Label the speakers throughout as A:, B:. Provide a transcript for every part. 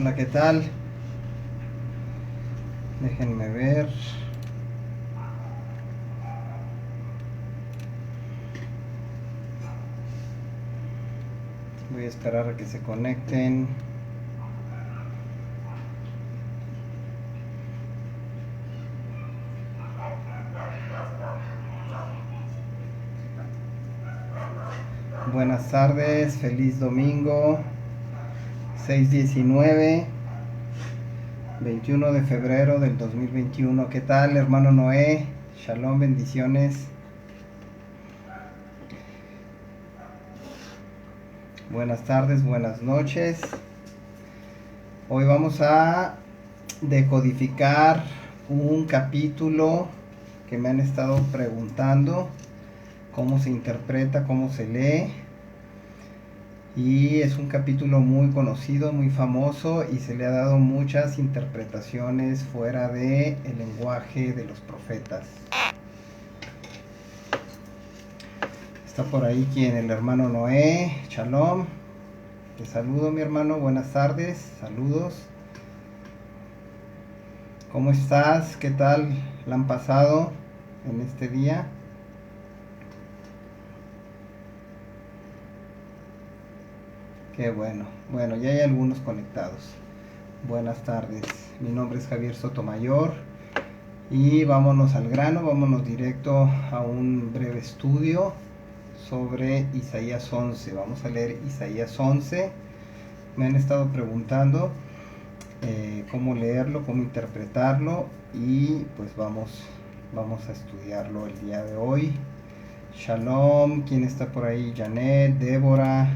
A: Hola, ¿qué tal? Déjenme ver. Voy a esperar a que se conecten. Buenas tardes, feliz domingo. 6:19, 21 de febrero del 2021. ¿Qué tal, hermano Noé? Shalom, bendiciones. Buenas tardes, buenas noches. Hoy vamos a decodificar un capítulo que me han estado preguntando cómo se interpreta, cómo se lee. Y es un capítulo muy conocido, muy famoso, y se le ha dado muchas interpretaciones fuera de el lenguaje de los profetas. Está por ahí quien, el hermano Noé. Shalom. Te saludo, mi hermano. Buenas tardes. Saludos. ¿Cómo estás? ¿Qué tal la han pasado en este día? Qué bueno. Bueno, ya hay algunos conectados. Buenas tardes. Mi nombre es Javier Sotomayor. Y vámonos al grano, vámonos directo a un breve estudio sobre Isaías 11. Vamos a leer Isaías 11. Me han estado preguntando cómo leerlo, cómo interpretarlo, y pues vamos a estudiarlo el día de hoy. Shalom, ¿quién está por ahí? Janet, Débora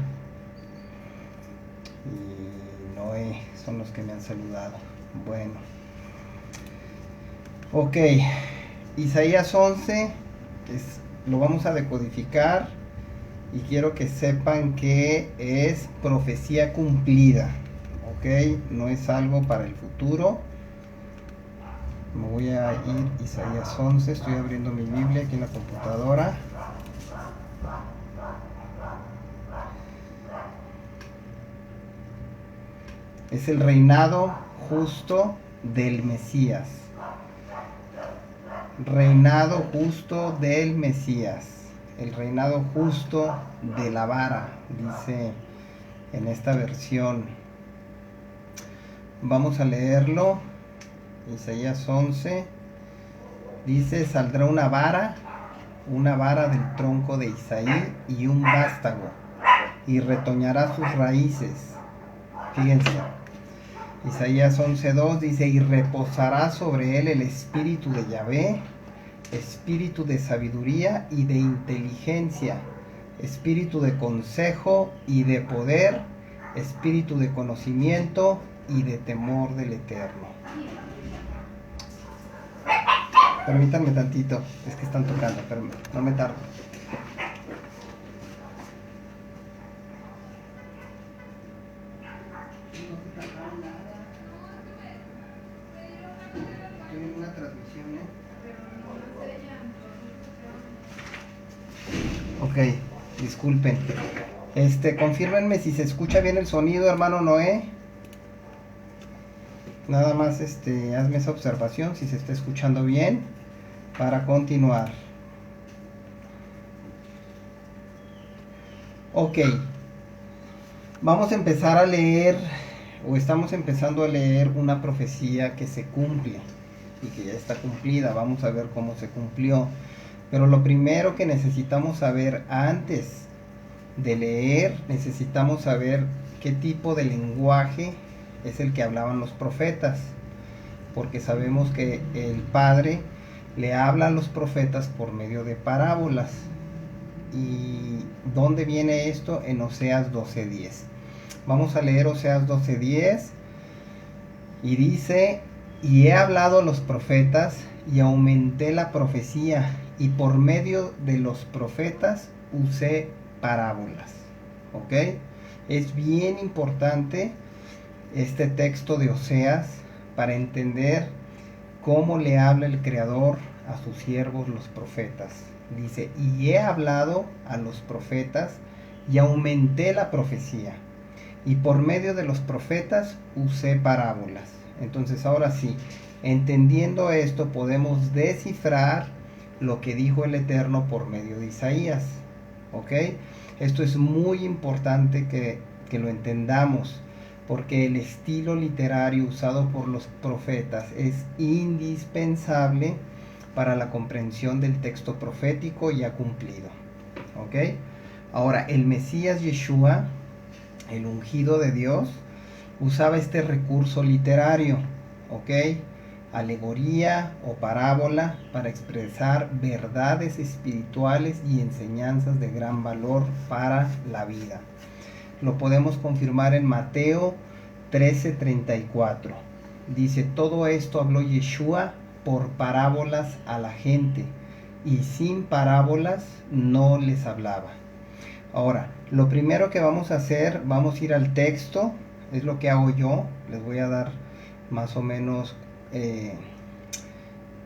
A: y Noé son los que me han saludado. Bueno. Ok, Isaías 11 lo vamos a decodificar y quiero que sepan que es profecía cumplida, ok, no es algo para el futuro. Me voy a ir a Isaías 11, estoy abriendo mi Biblia aquí en la computadora. Es el reinado justo del Mesías. Reinado justo del Mesías. El reinado justo de la vara, dice en esta versión. Vamos a leerlo. Isaías 11. Dice: saldrá una vara del tronco de Isaí y un vástago, y retoñará sus raíces. Fíjense. Isaías 11:2 dice: y reposará sobre él el espíritu de Yahvé, espíritu de sabiduría y de inteligencia, espíritu de consejo y de poder, espíritu de conocimiento y de temor del Eterno. Permítanme tantito, es que están tocando, pero no me tardo. Estoy en una transmisión, Ok, disculpen. Confírmenme si se escucha bien el sonido, hermano Noé. Nada más hazme esa observación si se está escuchando bien para continuar. Ok, vamos a empezar a leer, o estamos empezando a leer una profecía que se cumple y que ya está cumplida. Vamos a ver cómo se cumplió. Pero lo primero que necesitamos saber antes de leer, necesitamos saber qué tipo de lenguaje es el que hablaban los profetas, porque sabemos que el Padre le habla a los profetas por medio de parábolas. ¿Y dónde viene esto? En Oseas 12:10. Vamos a leer Oseas 12:10 y dice: y he hablado a los profetas y aumenté la profecía, y por medio de los profetas usé parábolas. ¿Ok? Es bien importante este texto de Oseas para entender cómo le habla el Creador a sus siervos los profetas. Dice: y he hablado a los profetas y aumenté la profecía, y por medio de los profetas usé parábolas. Entonces ahora sí, entendiendo esto podemos descifrar lo que dijo el Eterno por medio de Isaías. ¿Ok? Esto es muy importante que lo entendamos, porque el estilo literario usado por los profetas es indispensable para la comprensión del texto profético ya cumplido. ¿Ok? Ahora, el Mesías Yeshua, el ungido de Dios, usaba este recurso literario, ¿ok? Alegoría o parábola para expresar verdades espirituales y enseñanzas de gran valor para la vida. Lo podemos confirmar en Mateo 13:34. Dice, todo esto habló Yeshua por parábolas a la gente, y sin parábolas no les hablaba. Ahora, lo primero que vamos a hacer, vamos a ir al texto, es lo que hago yo. Les voy a dar más o menos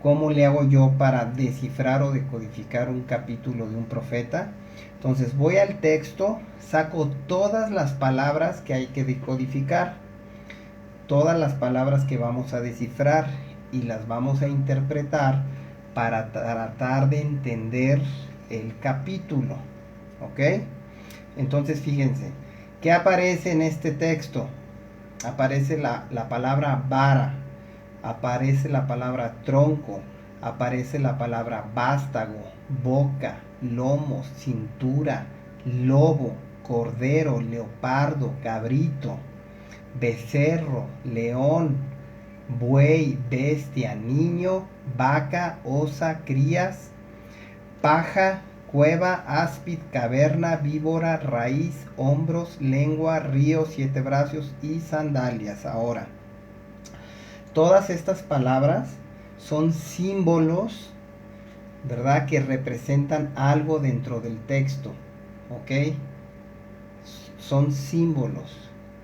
A: cómo le hago yo para descifrar o decodificar un capítulo de un profeta. Entonces voy al texto, saco todas las palabras que hay que decodificar, todas las palabras que vamos a descifrar, y las vamos a interpretar para tratar de entender el capítulo. ¿Ok? Entonces fíjense, ¿qué aparece en este texto? Aparece la palabra vara, aparece la palabra tronco, aparece la palabra vástago, boca, lomos, cintura, lobo, cordero, leopardo, cabrito, becerro, león, buey, bestia, niño, vaca, osa, crías, paja, cueva, áspid, caverna, víbora, raíz, hombros, lengua, río, 7 brazos y sandalias. Ahora, todas estas palabras son símbolos, ¿verdad?, que representan algo dentro del texto. ¿Ok? Son símbolos.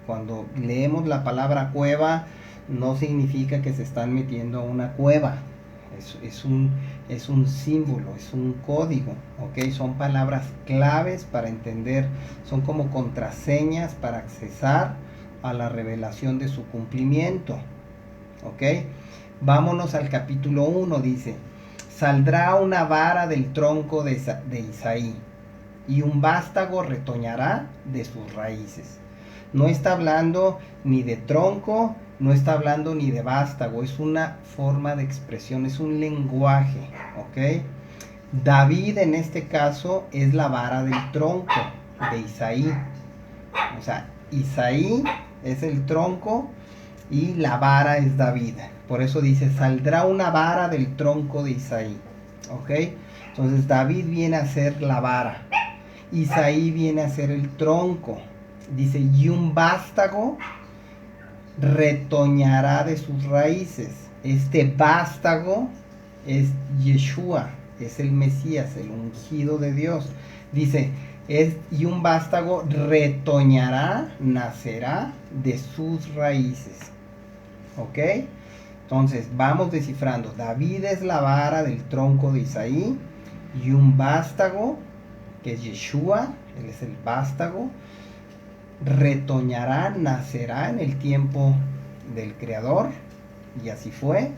A: Cuando leemos la palabra cueva, no significa que se están metiendo a una cueva. Es un símbolo, es un código, ¿ok? Son palabras claves para entender, son como contraseñas para accesar a la revelación de su cumplimiento, ¿ok? Vámonos al capítulo 1, dice, saldrá una vara del tronco de Isaí, y un vástago retoñará de sus raíces. No está hablando ni de tronco, no está hablando ni de vástago, es una forma de expresión, es un lenguaje, ¿ok? David en este caso es la vara del tronco de Isaí. O sea, Isaí es el tronco y la vara es David. Por eso dice, saldrá una vara del tronco de Isaí, ¿ok? Entonces David viene a ser la vara, Isaí viene a ser el tronco. Dice, y un vástago retoñará de sus raíces. Este vástago es Yeshua, es el Mesías, el ungido de Dios. Dice, y un vástago retoñará, nacerá de sus raíces. ¿Ok? Entonces, vamos descifrando. David es la vara del tronco de Isaí, y un vástago, que es Yeshua, él es el vástago, retoñará, nacerá en el tiempo del Creador, y así fue,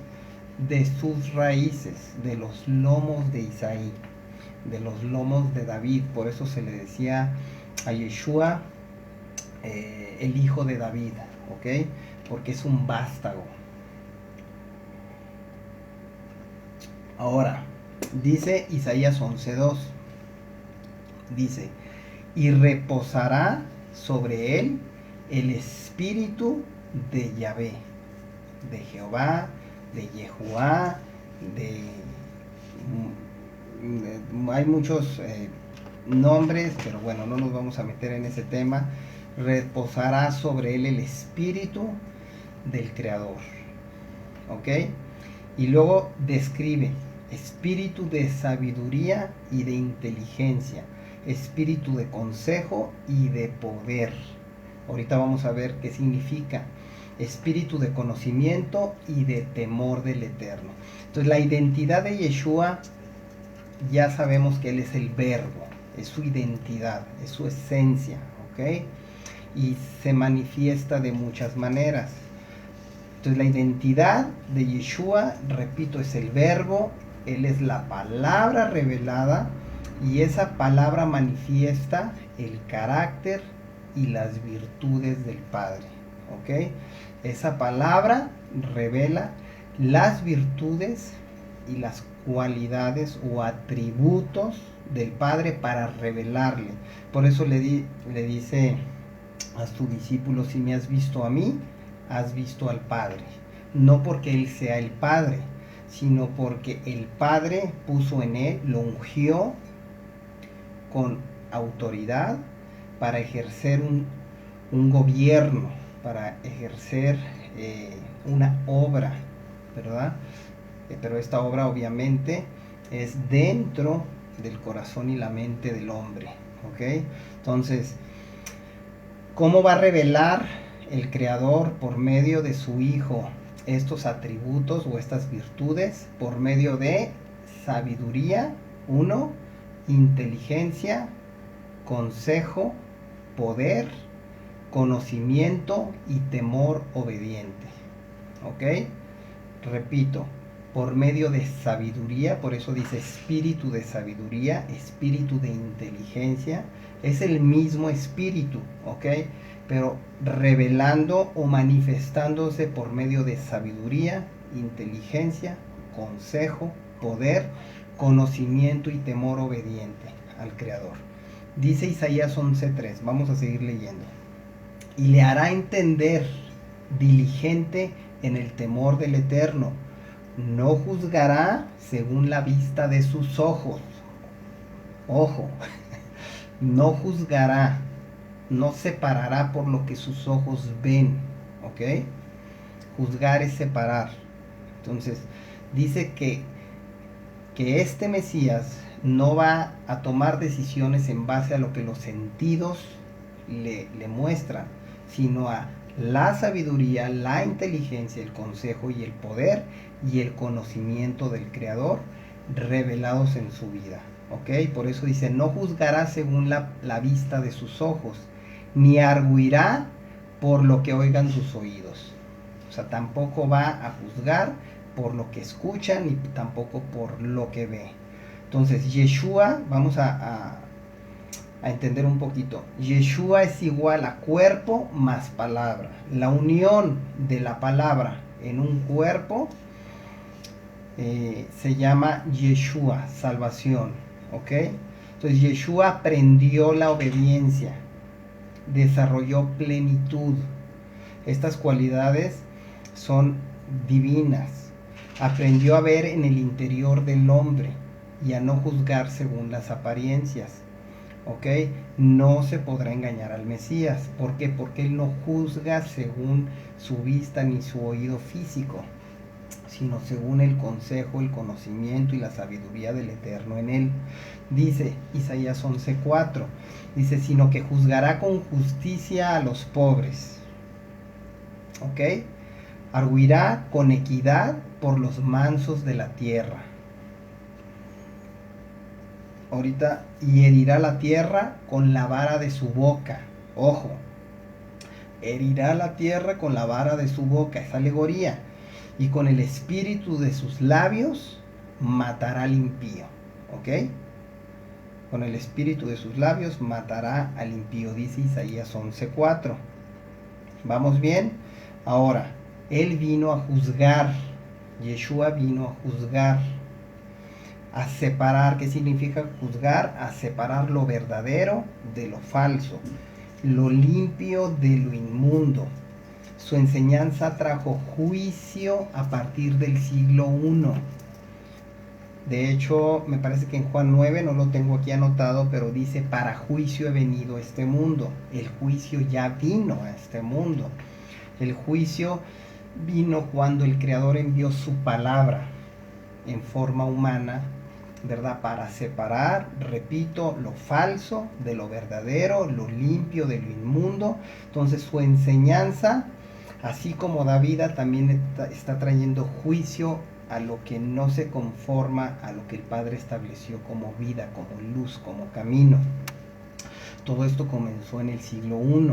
A: de sus raíces, de los lomos de Isaí, de los lomos de David. Por eso se le decía a Yeshua el hijo de David, ¿ok? Porque es un vástago. Ahora, dice Isaías 11:2, dice, y reposará sobre él el espíritu de Yahvé, de Jehová, de Yehoshua, hay muchos nombres, pero bueno, no nos vamos a meter en ese tema. Reposará sobre él el espíritu del Creador, ¿ok? Y luego describe espíritu de sabiduría y de inteligencia, espíritu de consejo y de poder. Ahorita vamos a ver qué significa espíritu de conocimiento y de temor del Eterno. Entonces la identidad de Yeshua, ya sabemos que él es el verbo, es su identidad, es su esencia, ¿ok? y se manifiesta de muchas maneras. Entonces la identidad de Yeshua, repito, es el verbo, Él es la palabra revelada y esa palabra manifiesta el carácter y las virtudes del Padre. ¿Ok? Esa palabra revela las virtudes y las cualidades o atributos del Padre para revelarle. Por eso le dice a su discípulo: si me has visto a mí, has visto al Padre. No porque Él sea el Padre, sino porque el Padre puso en Él, lo ungió con autoridad para ejercer un gobierno, para ejercer una obra, ¿verdad? Pero esta obra obviamente es dentro del corazón y la mente del hombre, ¿ok? Entonces, ¿cómo va a revelar el Creador por medio de su Hijo estos atributos o estas virtudes? Por medio de sabiduría, 1, inteligencia, consejo, poder, conocimiento y temor obediente. ¿Ok? Repito, por medio de sabiduría, por eso dice espíritu de sabiduría, espíritu de inteligencia, es el mismo espíritu, ¿ok? Pero revelando o manifestándose por medio de sabiduría, inteligencia, consejo, poder, conocimiento y temor obediente al Creador. Dice Isaías 11:3, vamos a seguir leyendo. Y le hará entender diligente en el temor del Eterno. No juzgará según la vista de sus ojos. Ojo, no juzgará, no separará por lo que sus ojos ven, ¿ok? Juzgar es separar. Entonces, dice que este Mesías no va a tomar decisiones en base a lo que los sentidos le muestran, sino a la sabiduría, la inteligencia, el consejo y el poder y el conocimiento del Creador revelados en su vida. ¿Ok? Por eso dice, no juzgará según la vista de sus ojos, ni arguirá por lo que oigan sus oídos. O sea, tampoco va a juzgar por lo que escucha, ni tampoco por lo que ve. Entonces, Yeshua, vamos a entender un poquito. Yeshua es igual a cuerpo más palabra. La unión de la palabra en un cuerpo se llama Yeshua, salvación. ¿Ok? Entonces Yeshua aprendió la obediencia, desarrolló plenitud. Estas cualidades son divinas. Aprendió a ver en el interior del hombre y a no juzgar según las apariencias. ¿Ok? No se podrá engañar al Mesías. ¿Por qué? Porque Él no juzga según su vista ni su oído físico, sino según el consejo, el conocimiento y la sabiduría del Eterno en Él. Dice Isaías 11:4, dice, sino que juzgará con justicia a los pobres. ¿Ok? Arguirá con equidad por los mansos de la tierra. Ahorita, y herirá la tierra con la vara de su boca. Ojo, herirá la tierra con la vara de su boca, es alegoría. Y con el espíritu de sus labios matará al impío. ¿Ok? Con el espíritu de sus labios matará al impío, dice Isaías 11:4. ¿Vamos bien? Ahora, Él vino a juzgar. Yeshua vino a juzgar, a separar. ¿Qué significa juzgar? A separar lo verdadero de lo falso, lo limpio de lo inmundo. Su enseñanza trajo juicio a partir del siglo I. De hecho, me parece que en Juan 9, no lo tengo aquí anotado, pero dice, para juicio he venido a este mundo. El juicio ya vino a este mundo. El juicio vino cuando el Creador envió su palabra en forma humana, ¿verdad? Para separar, repito, lo falso de lo verdadero, lo limpio de lo inmundo. Entonces su enseñanza, así como da vida, también está trayendo juicio a lo que no se conforma a lo que el Padre estableció como vida, como luz, como camino. Todo esto comenzó en el siglo I.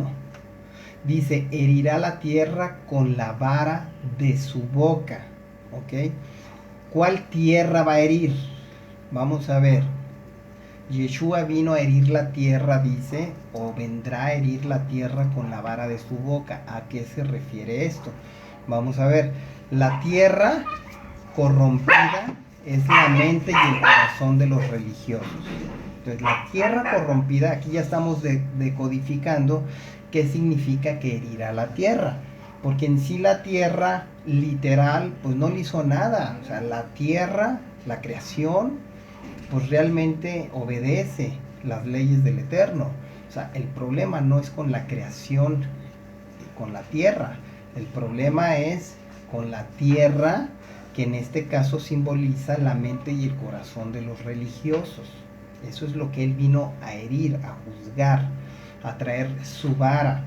A: Dice, herirá la tierra con la vara de su boca. ¿Ok? ¿Cuál tierra va a herir? Vamos a ver. Yeshua vino a herir la tierra, dice, o vendrá a herir la tierra con la vara de su boca. ¿A qué se refiere esto? Vamos a ver. La tierra corrompida es la mente y el corazón de los religiosos. Entonces, la tierra corrompida, aquí ya estamos decodificando qué significa que herirá la tierra. Porque en sí la tierra literal, pues no le hizo nada. O sea, la tierra, la creación, pues realmente obedece las leyes del Eterno. O sea, el problema no es con la creación, con la tierra. El problema es con la tierra, que en este caso simboliza la mente y el corazón de los religiosos. Eso es lo que él vino a herir, a juzgar, a traer su vara,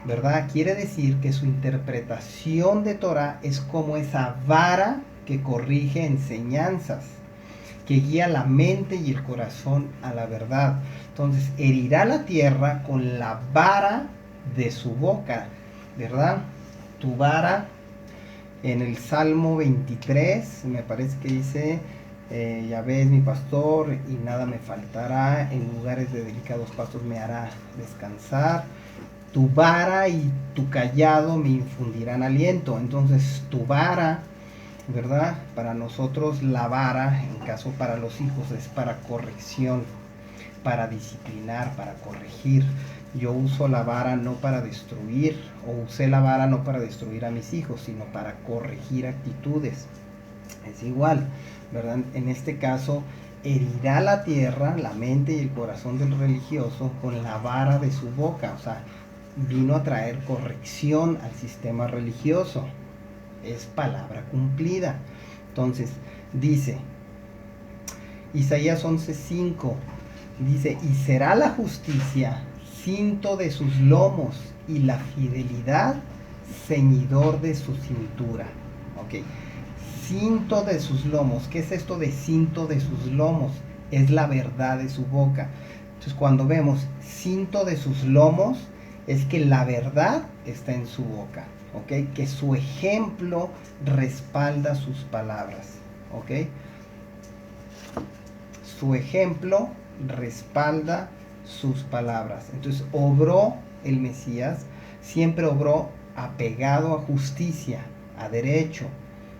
A: ¿verdad? Quiere decir que su interpretación de Torah es como esa vara que corrige enseñanzas, que guía la mente y el corazón a la verdad. Entonces, herirá la tierra con la vara de su boca, ¿verdad? Tu vara, en el Salmo 23, me parece que dice, Yahvé es mi pastor y nada me faltará, en lugares de delicados pastos me hará descansar, tu vara y tu cayado me infundirán aliento. Entonces, tu vara, ¿verdad? Para nosotros la vara, en caso para los hijos, es para corrección, para disciplinar, para corregir. Yo uso la vara no para destruir, o usé la vara no para destruir a mis hijos, sino para corregir actitudes. Es igual, ¿verdad? En este caso, herirá la tierra, la mente y el corazón del religioso con la vara de su boca. O sea, vino a traer corrección al sistema religioso. Es palabra cumplida. Entonces, dice, Isaías 11:5, dice, y será la justicia cinto de sus lomos y la fidelidad ceñidor de su cintura. Ok, cinto de sus lomos. ¿Qué es esto de cinto de sus lomos? Es la verdad de su boca. Entonces, cuando vemos cinto de sus lomos, es que la verdad está en su boca. ¿Ok? Que su ejemplo respalda sus palabras. ¿Ok? Su ejemplo respalda sus palabras. Entonces, obró el Mesías, siempre obró apegado a justicia, a derecho,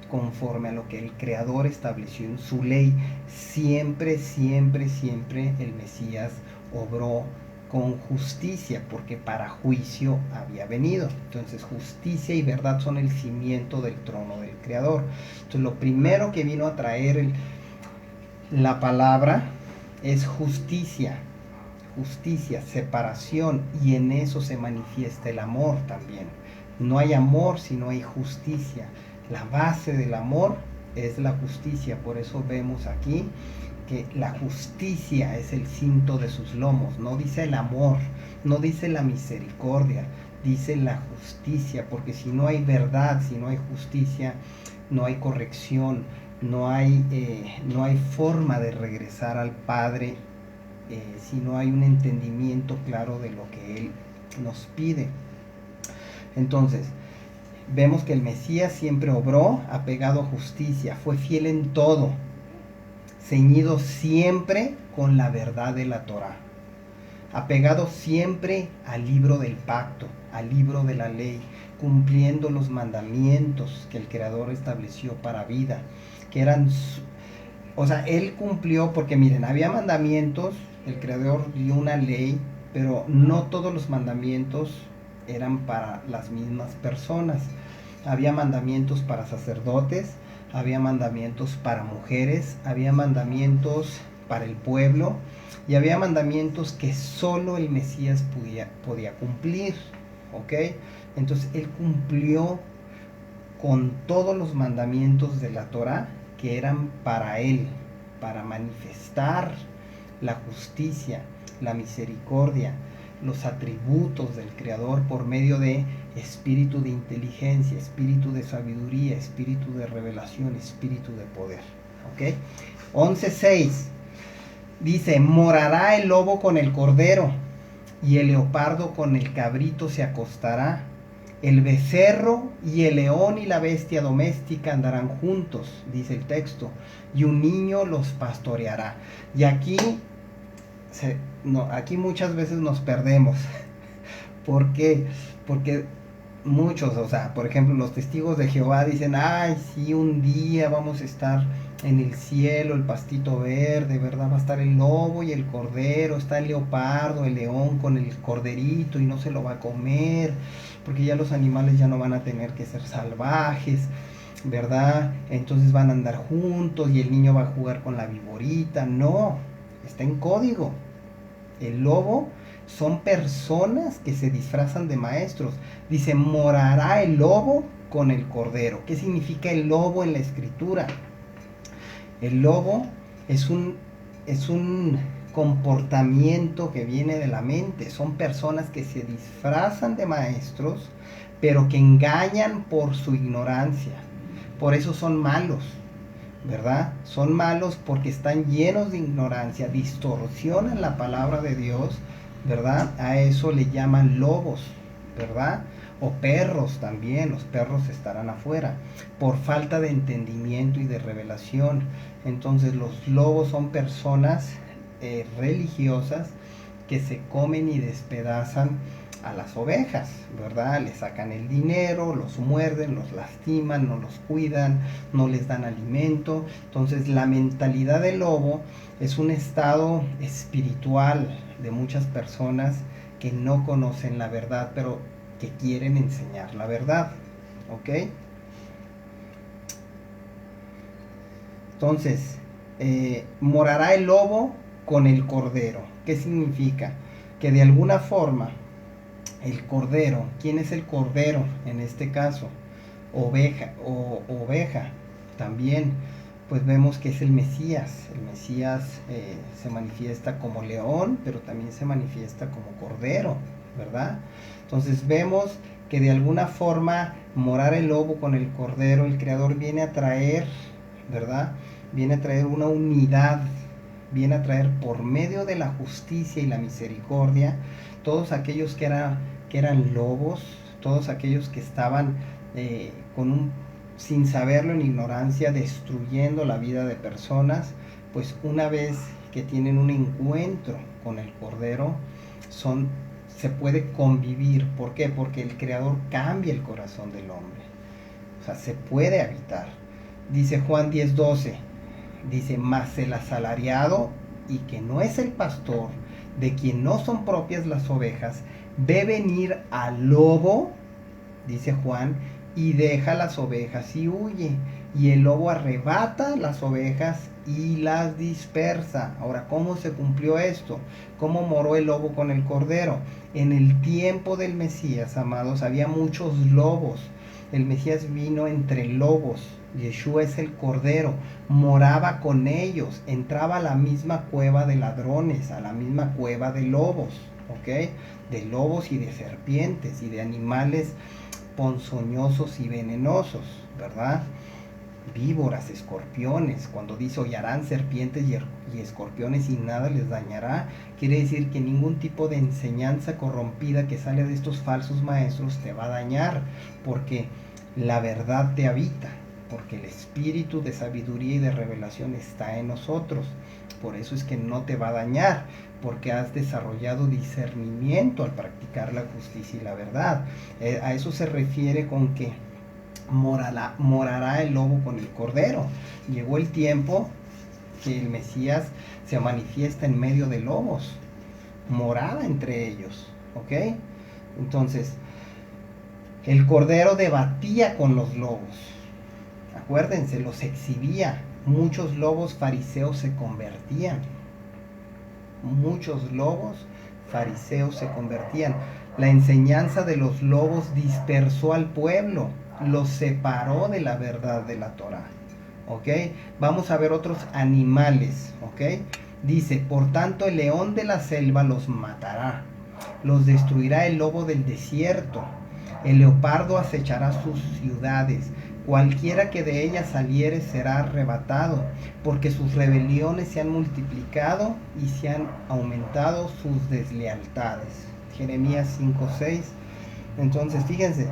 A: conforme a lo que el Creador estableció en su ley. Siempre, siempre, siempre el Mesías obró con justicia, porque para juicio había venido. Entonces, justicia y verdad son el cimiento del trono del Creador. Entonces, lo primero que vino a traer la palabra es justicia. Justicia, separación, y en eso se manifiesta el amor también. No hay amor si no hay justicia. La base del amor es la justicia. Por eso vemos aquí que la justicia es el cinto de sus lomos. No dice el amor, no dice la misericordia, dice la justicia, porque si no hay verdad, si no hay justicia, no hay corrección, no hay forma de regresar al Padre, si no hay un entendimiento claro de lo que Él nos pide. Entonces, vemos que el Mesías siempre obró apegado a justicia, fue fiel en todo, ceñido siempre con la verdad de la Torá, apegado siempre al libro del pacto, al libro de la ley, cumpliendo los mandamientos que el Creador estableció para vida, que eran, o sea, Él cumplió, porque miren, había mandamientos, el Creador dio una ley, pero no todos los mandamientos eran para las mismas personas. Había mandamientos para sacerdotes, había mandamientos para mujeres, había mandamientos para el pueblo, y había mandamientos que solo el Mesías podía cumplir. ¿Ok? Entonces Él cumplió con todos los mandamientos de la Torá que eran para Él, para manifestar la justicia, la misericordia, los atributos del Creador por medio de espíritu de inteligencia, espíritu de sabiduría, espíritu de revelación, espíritu de poder. ¿Ok? 11:6 dice, morará el lobo con el cordero, y el leopardo con el cabrito se acostará, El becerro y el león y la bestia doméstica andarán juntos, dice el texto, y un niño los pastoreará. Y aquí, aquí muchas veces nos perdemos. ¿Por qué? Porque muchos, o sea, por ejemplo, los testigos de Jehová dicen, ay, sí, un día vamos a estar en el cielo, el pastito verde, ¿verdad? Va a estar el lobo y el cordero, está el leopardo, el león con el corderito y no se lo va a comer, porque ya los animales ya no van a tener que ser salvajes, ¿verdad? Entonces van a andar juntos y el niño va a jugar con la viborita. No, está en código. El lobo son personas que se disfrazan de maestros. Dice, morará el lobo con el cordero. ¿Qué significa el lobo en la escritura? El lobo es un comportamiento que viene de la mente. Son personas que se disfrazan de maestros, pero que engañan por su ignorancia. Por eso son malos, ¿verdad? Son malos porque están llenos de ignorancia, distorsionan la palabra de Dios, ¿verdad? A eso le llaman lobos, ¿verdad? O perros también, los perros estarán afuera, por falta de entendimiento y de revelación. Entonces los lobos son personas religiosas que se comen y despedazan a las ovejas, ¿verdad? Les sacan el dinero, los muerden, los lastiman, no los cuidan, no les dan alimento. Entonces la mentalidad del lobo es un estado espiritual de muchas personas que no conocen la verdad, pero que quieren enseñar la verdad, ¿ok? Entonces, morará el lobo con el cordero. ¿Qué significa? Que de alguna forma el cordero, ¿quién es el cordero en este caso? Oveja o oveja también, pues vemos que es el Mesías. El Mesías se manifiesta como león, pero también se manifiesta como cordero, ¿verdad? Entonces vemos que de alguna forma morar el lobo con el cordero, el Creador viene a traer, ¿verdad? Viene a traer una unidad, viene a traer por medio de la justicia y la misericordia, todos aquellos que eran lobos, todos aquellos que estaban sin saberlo, en ignorancia, destruyendo la vida de personas, pues una vez que tienen un encuentro con el Cordero, se puede convivir. ¿Por qué? Porque el Creador cambia el corazón del hombre. O sea, se puede habitar. Dice Juan 10:12, dice, mas el asalariado, y que no es el pastor, de quien no son propias las ovejas, ve venir al lobo, dice Juan, y deja las ovejas y huye. Y el lobo arrebata las ovejas y las dispersa. Ahora, ¿cómo se cumplió esto? ¿Cómo moró el lobo con el cordero? En el tiempo del Mesías, amados, había muchos lobos. El Mesías vino entre lobos. Yeshua es el cordero. Moraba con ellos. Entraba a la misma cueva de ladrones, a la misma cueva de lobos, ¿ok? De lobos y de serpientes y de animales ponzoñosos y venenosos, ¿verdad? Víboras, escorpiones. Cuando dice hollarán serpientes y escorpiones y nada les dañará, quiere decir que ningún tipo de enseñanza corrompida que sale de estos falsos maestros te va a dañar, porque la verdad te habita, porque el espíritu de sabiduría y de revelación está en nosotros. Por eso es que no te va a dañar, porque has desarrollado discernimiento al practicar la justicia y la verdad. A eso se refiere con que morará el lobo con el cordero. Llegó el tiempo que el Mesías se manifiesta en medio de lobos, moraba entre ellos, ¿ok? Entonces, el cordero debatía con los lobos, acuérdense, los exhibía. Muchos lobos fariseos se convertían. Muchos lobos fariseos se convertían. La enseñanza de los lobos dispersó al pueblo, los separó de la verdad de la Torá, ¿ok? Vamos a ver otros animales, ¿ok? Dice, por tanto el león de la selva los matará, los destruirá el lobo del desierto, el leopardo acechará sus ciudades, cualquiera que de ellas saliere será arrebatado, porque sus rebeliones se han multiplicado y se han aumentado sus deslealtades. Jeremías 5:6. Entonces, fíjense,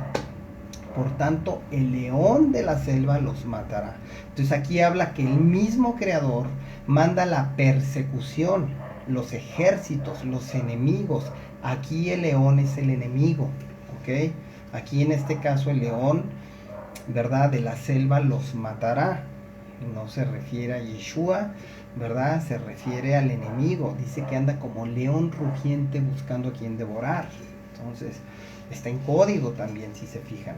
A: Por tanto, el león de la selva los matará. Entonces aquí habla que el mismo Creador manda la persecución, los ejércitos, los enemigos. Aquí el león es el enemigo, ¿ok? Aquí en este caso el león, ¿verdad?, de la selva los matará. No se refiere a Yeshua, ¿verdad? Se refiere al enemigo. Dice que anda como león rugiente buscando a quien devorar. Entonces, está en código también, si se fijan.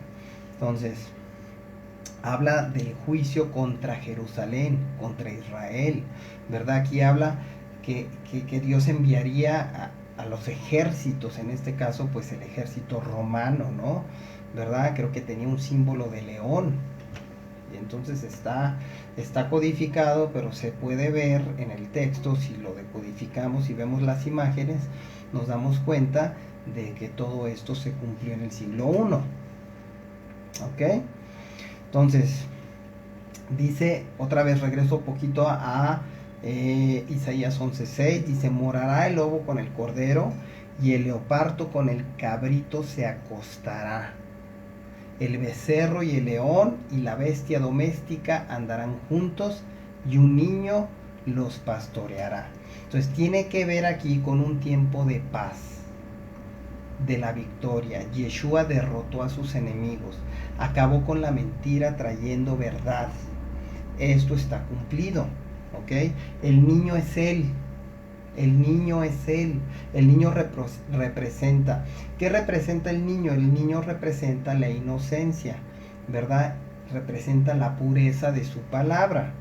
A: Entonces, habla del juicio contra Jerusalén, contra Israel, ¿verdad? Aquí habla que Dios enviaría a los ejércitos, en este caso, pues el ejército romano, ¿no? ¿Verdad? Creo que tenía un símbolo de león. Y entonces está codificado, pero se puede ver en el texto, si lo decodificamos y vemos las imágenes, nos damos cuenta de que todo esto se cumplió en el siglo I. ¿Ok? Entonces, dice, otra vez regreso un poquito a Isaías 11:6, dice, morará el lobo con el cordero y el leopardo con el cabrito se acostará. El becerro y el león y la bestia doméstica andarán juntos y un niño los pastoreará. Entonces tiene que ver aquí con un tiempo de paz, de la victoria. Yeshua derrotó a sus enemigos, acabó con la mentira trayendo verdad. Esto está cumplido, ¿ok? El niño es él. El niño es él. El niño representa. ¿Qué representa el niño? El niño representa la inocencia, ¿verdad? Representa la pureza de su palabra,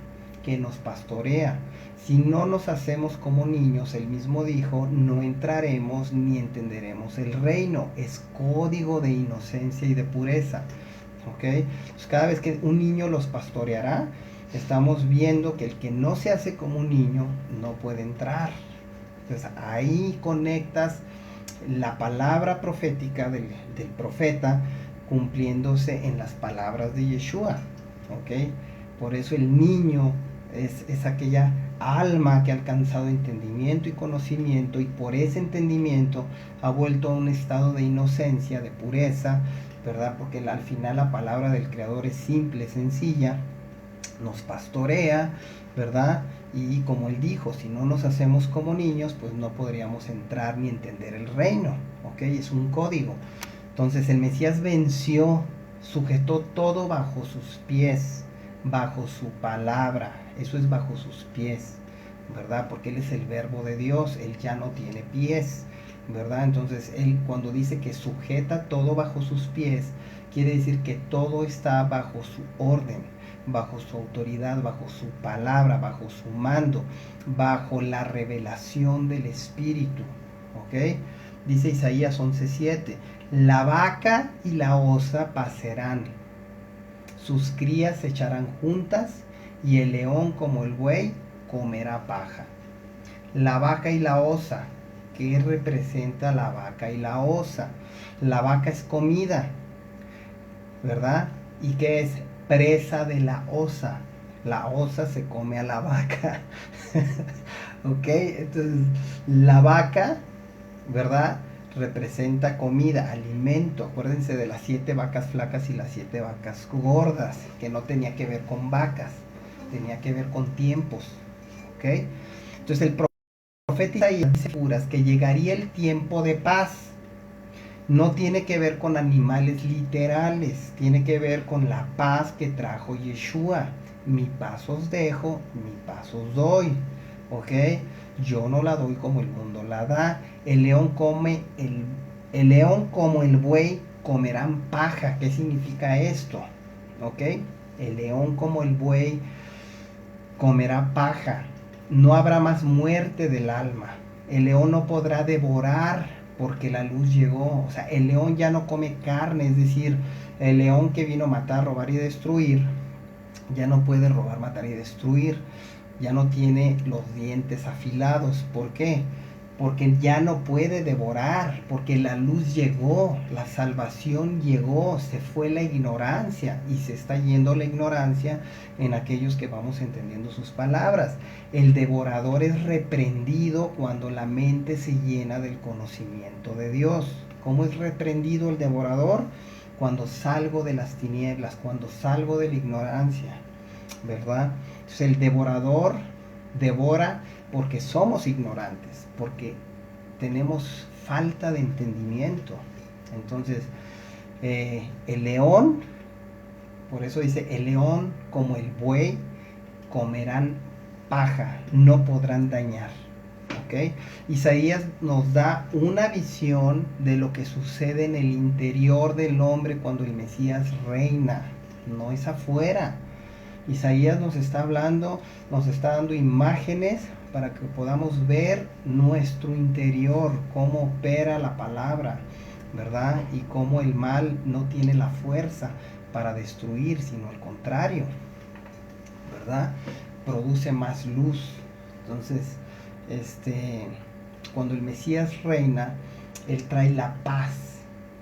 A: que nos pastorea. Si no nos hacemos como niños, él mismo dijo, no entraremos ni entenderemos el reino. Es código de inocencia y de pureza, ¿ok? Pues cada vez que un niño los pastoreará, estamos viendo que el que no se hace como un niño no puede entrar. Entonces ahí conectas la palabra profética del profeta cumpliéndose en las palabras de Yeshua, ¿ok? Por eso el niño es aquella alma que ha alcanzado entendimiento y conocimiento, y por ese entendimiento ha vuelto a un estado de inocencia, de pureza, ¿verdad? Porque al final la palabra del Creador es simple, sencilla, nos pastorea, ¿verdad? Y como él dijo, si no nos hacemos como niños, pues no podríamos entrar ni entender el reino, ¿ok? Es un código. Entonces el Mesías venció, sujetó todo bajo sus pies, bajo su palabra. Eso es bajo sus pies, ¿verdad? Porque él es el verbo de Dios, él ya no tiene pies, ¿verdad? Entonces él cuando dice que sujeta todo bajo sus pies, quiere decir que todo está bajo su orden, bajo su autoridad, bajo su palabra, bajo su mando, bajo la revelación del Espíritu, ¿ok? Dice Isaías 11:7, la vaca y la osa pasarán, sus crías se echarán juntas y el león como el buey comerá paja. La vaca y la osa, ¿qué representa la vaca y la osa? La vaca es comida, ¿verdad? ¿Y qué es? Presa de la osa. La osa se come a la vaca. ¿Ok? Entonces, la vaca, ¿verdad? Representa comida, alimento. Acuérdense de las 7 vacas flacas y las 7 vacas gordas, que no tenía que ver con vacas, tenía que ver con tiempos. ¿Ok? Entonces el profeta Isaías dice que llegaría el tiempo de paz. No tiene que ver con animales literales, tiene que ver con la paz que trajo Yeshua. Mi paz os dejo, mi paz os doy, ¿ok? Yo no la doy como el mundo la da. El león como el buey comerán paja. ¿Qué significa esto? ¿Ok? El león como el buey comerá paja. No habrá más muerte del alma. El león no podrá devorar porque la luz llegó. O sea, el león ya no come carne, es decir, el león que vino a matar, robar y destruir, ya no puede robar, matar y destruir. Ya no tiene los dientes afilados. ¿Por qué? Porque ya no puede devorar, porque la luz llegó, la salvación llegó, se fue la ignorancia y se está yendo la ignorancia en aquellos que vamos entendiendo sus palabras. El devorador es reprendido cuando la mente se llena del conocimiento de Dios. ¿Cómo es reprendido el devorador? cuando salgo de las tinieblas, cuando salgo de la ignorancia, ¿verdad? Entonces el devorador devora porque somos ignorantes, porque tenemos falta de entendimiento. Entonces, el león, por eso dice, el león como el buey comerán paja, no podrán dañar. ¿Okay? Isaías nos da una visión de lo que sucede en el interior del hombre cuando el Mesías reina, no es afuera. Isaías nos está hablando, nos está dando imágenes para que podamos ver nuestro interior, cómo opera la palabra, ¿verdad? Y cómo el mal no tiene la fuerza para destruir, sino al contrario, ¿verdad? Produce más luz. Entonces, cuando el Mesías reina, Él trae la paz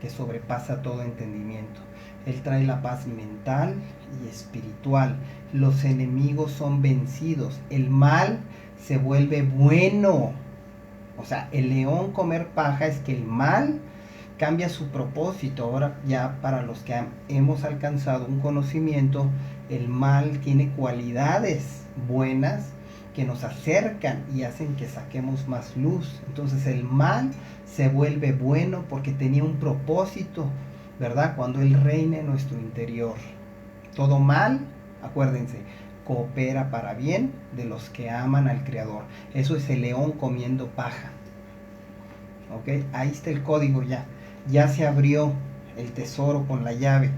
A: que sobrepasa todo entendimiento. Él trae la paz mental y espiritual. Los enemigos son vencidos. El mal se vuelve bueno. O sea, el león comer paja es que el mal cambia su propósito. Ahora ya para los que hemos alcanzado un conocimiento, el mal tiene cualidades buenas que nos acercan y hacen que saquemos más luz. Entonces el mal se vuelve bueno porque tenía un propósito, ¿verdad? Cuando Él reina en nuestro interior. Todo mal, acuérdense, coopera para bien de los que aman al Creador. Eso es el león comiendo paja. ¿Ok? Ahí está el código ya. Ya se abrió el tesoro con la llave.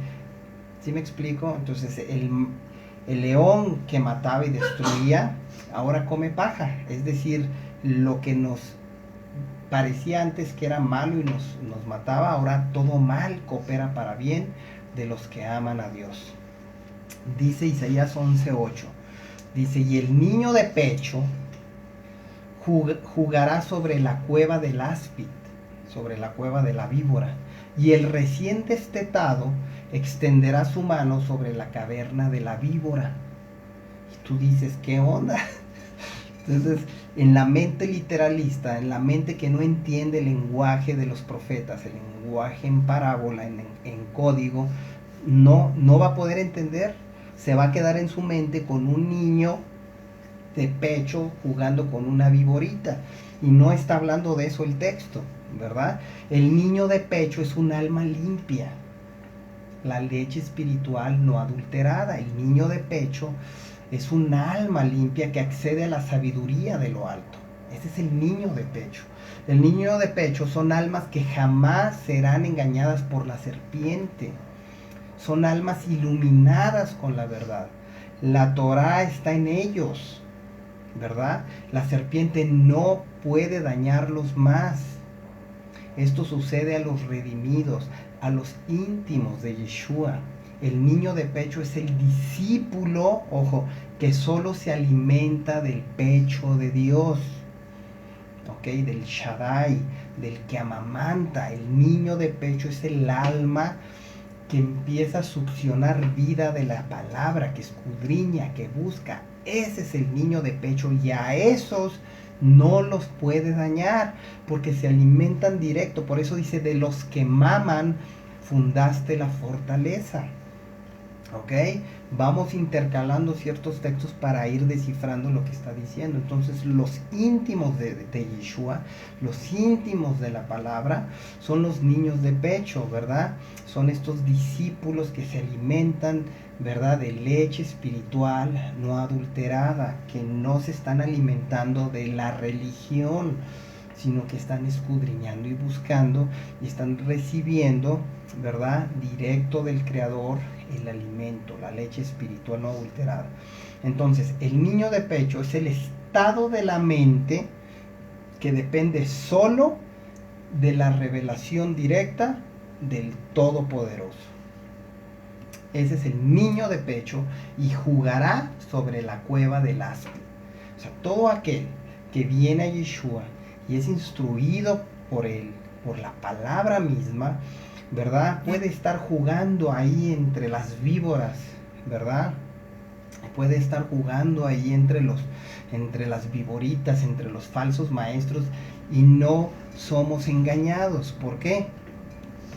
A: ¿Sí me explico? Entonces el león que mataba y destruía, ahora come paja. Es decir, lo que nos parecía antes que era malo y nos mataba, ahora todo mal coopera para bien de los que aman a Dios. Dice Isaías 11:8. Dice, y el niño de pecho jugará sobre la cueva del áspid, sobre la cueva de la víbora, y el recién destetado extenderá su mano sobre la caverna de la víbora. Y tú dices, ¿qué onda? Entonces, en la mente literalista, en la mente que no entiende el lenguaje de los profetas, el lenguaje en parábola, en código, no va a poder entender. Se va a quedar en su mente con un niño de pecho jugando con una víborita. Y no está hablando de eso el texto, ¿verdad? El niño de pecho es un alma limpia. La leche espiritual no adulterada. El niño de pecho es un alma limpia que accede a la sabiduría de lo alto. Ese es el niño de pecho. El niño de pecho son almas que jamás serán engañadas por la serpiente. Son almas iluminadas con la verdad. La Torá está en ellos, ¿verdad? La serpiente no puede dañarlos más. Esto sucede a los redimidos, a los íntimos de Yeshua. El niño de pecho es el discípulo, ojo, que solo se alimenta del pecho de Dios, ¿ok? Del Shaddai, del que amamanta. El niño de pecho es el alma que empieza a succionar vida de la palabra, que escudriña, que busca. Ese es el niño de pecho, y a esos no los puede dañar porque se alimentan directo. Por eso dice, de los que maman fundaste la fortaleza. ¿Ok? Vamos intercalando ciertos textos para ir descifrando lo que está diciendo. Entonces, los íntimos de Yeshua, los íntimos de la palabra, son los niños de pecho, ¿verdad? Son estos discípulos que se alimentan, ¿verdad?, de leche espiritual no adulterada, que no se están alimentando de la religión, sino que están escudriñando y buscando y están recibiendo, ¿verdad?, directo del Creador el alimento, la leche espiritual no adulterada. Entonces, el niño de pecho es el estado de la mente que depende solo de la revelación directa del Todopoderoso. Ese es el niño de pecho, y jugará sobre la cueva del áspid. O sea, todo aquel que viene a Yeshua y es instruido por él, por la palabra misma, ¿verdad?, puede estar jugando ahí entre las víboras, ¿verdad? Puede estar jugando ahí entre las víboritas, entre los falsos maestros, y no somos engañados. ¿Por qué?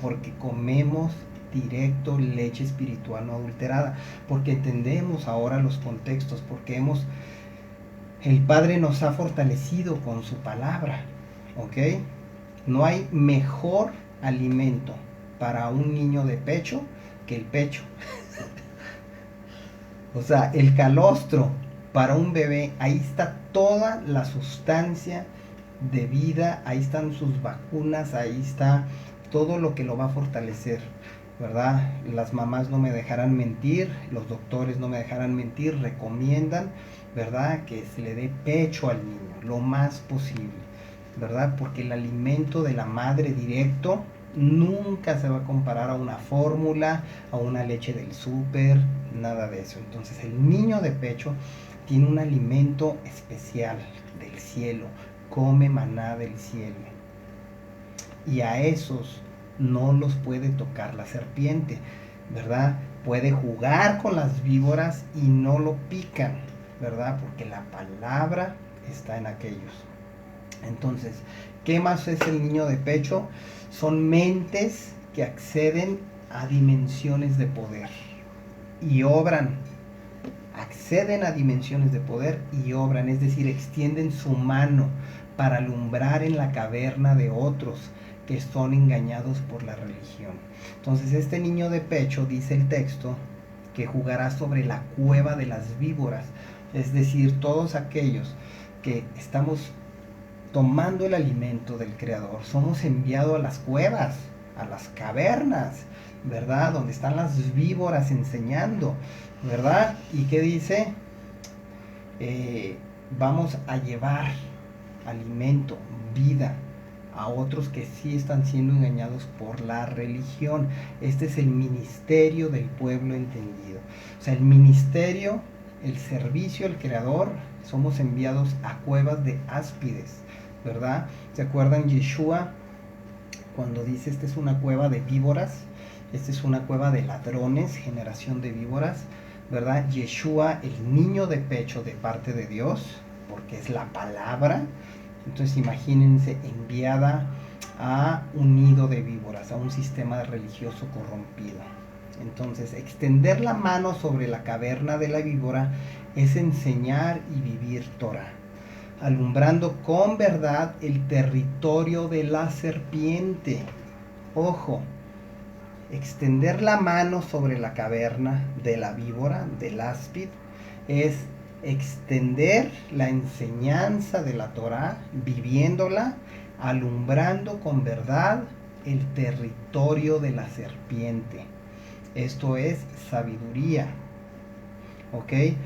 A: Porque comemos directo leche espiritual no adulterada, porque entendemos ahora los contextos, porque el Padre nos ha fortalecido con su palabra, ¿ok? No hay mejor alimento para un niño de pecho que el pecho. O sea, el calostro para un bebé, ahí está toda la sustancia de vida, ahí están sus vacunas, ahí está todo lo que lo va a fortalecer, ¿verdad? Las mamás no me dejarán mentir, los doctores no me dejarán mentir, recomiendan, ¿verdad?, que se le dé pecho al niño lo más posible, ¿verdad? Porque el alimento de la madre directo nunca se va a comparar a una fórmula, a una leche del súper, nada de eso. Entonces el niño de pecho tiene un alimento especial del cielo, come maná del cielo. Y a esos no los puede tocar la serpiente, ¿verdad? Puede jugar con las víboras y no lo pican, ¿verdad? Porque la palabra está en aquellos. Entonces, ¿qué más es el niño de pecho? Son mentes que acceden a dimensiones de poder y obran. Acceden a dimensiones de poder y obran, es decir, extienden su mano para alumbrar en la caverna de otros que son engañados por la religión. Entonces, este niño de pecho, dice el texto, que jugará sobre la cueva de las víboras, es decir, todos aquellos que estamos tomando el alimento del Creador, somos enviados a las cuevas, a las cavernas, ¿verdad? Donde están las víboras enseñando, ¿verdad? ¿Y qué dice? Vamos a llevar alimento, vida, a otros que sí están siendo engañados por la religión. Este es el ministerio del pueblo entendido. O sea, el ministerio, el servicio al Creador, somos enviados a cuevas de áspides, ¿verdad? ¿Se acuerdan Yeshua cuando dice esta es una cueva de víboras? Esta es una cueva de ladrones, generación de víboras, ¿verdad? Yeshua, el niño de pecho de parte de Dios, porque es la palabra. Entonces imagínense, enviada a un nido de víboras, a un sistema religioso corrompido. Entonces, extender la mano sobre la caverna de la víbora es enseñar y vivir Torah, alumbrando con verdad el territorio de la serpiente. Ojo, extender la mano sobre la caverna de la víbora, del áspid, es extender la enseñanza de la Torah, viviéndola, alumbrando con verdad el territorio de la serpiente. Esto es sabiduría, ¿ok?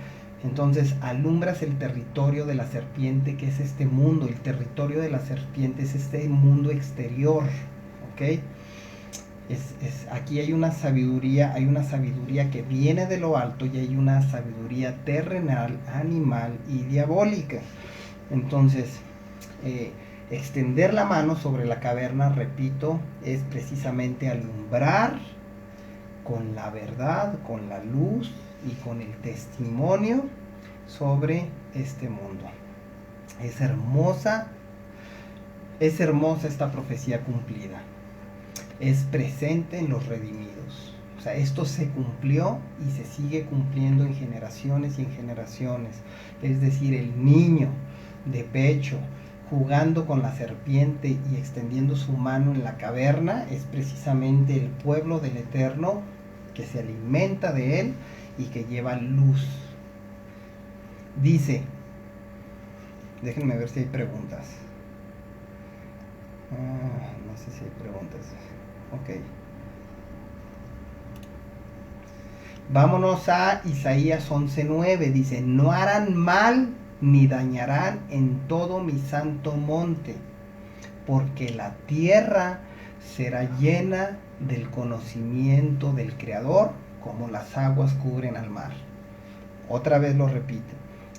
A: Entonces alumbras el territorio de la serpiente, que es este mundo. El territorio de la serpiente es este mundo exterior, ¿ok? Aquí hay una sabiduría que viene de lo alto y hay una sabiduría terrenal, animal y diabólica. Entonces, extender la mano sobre la caverna, repito, es precisamente alumbrar con la verdad, con la luz y con el testimonio sobre este mundo. Es hermosa esta profecía cumplida. Es presente en los redimidos. O sea, esto se cumplió y se sigue cumpliendo en generaciones y en generaciones. Es decir, el niño de pecho jugando con la serpiente y extendiendo su mano en la caverna es precisamente el pueblo del Eterno que se alimenta de él y que lleva luz. Dice, déjenme ver si hay preguntas. No sé si hay preguntas. Ok. Vámonos a Isaías 11:9. Dice, no harán mal ni dañarán en todo mi santo monte, porque la tierra será llena del conocimiento del Creador, como las aguas cubren al mar. Otra vez lo repito.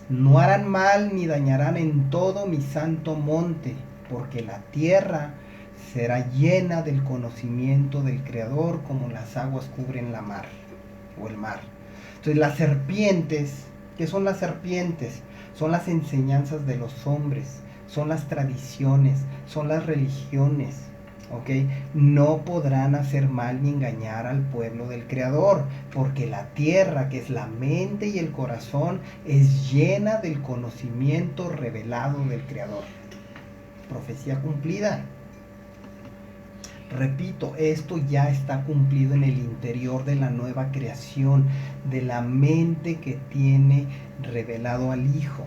A: No harán mal ni dañarán en todo mi santo monte, porque la tierra será llena del conocimiento del Creador, como las aguas cubren la mar o el mar. Entonces las serpientes, ¿qué son las serpientes? Son las enseñanzas de los hombres, son las tradiciones, son las religiones, ¿ok? No podrán hacer mal ni engañar al pueblo del Creador, porque la tierra, que es la mente y el corazón, es llena del conocimiento revelado del Creador. Profecía cumplida. Repito, esto ya está cumplido en el interior de la nueva creación, de la mente que tiene revelado al Hijo.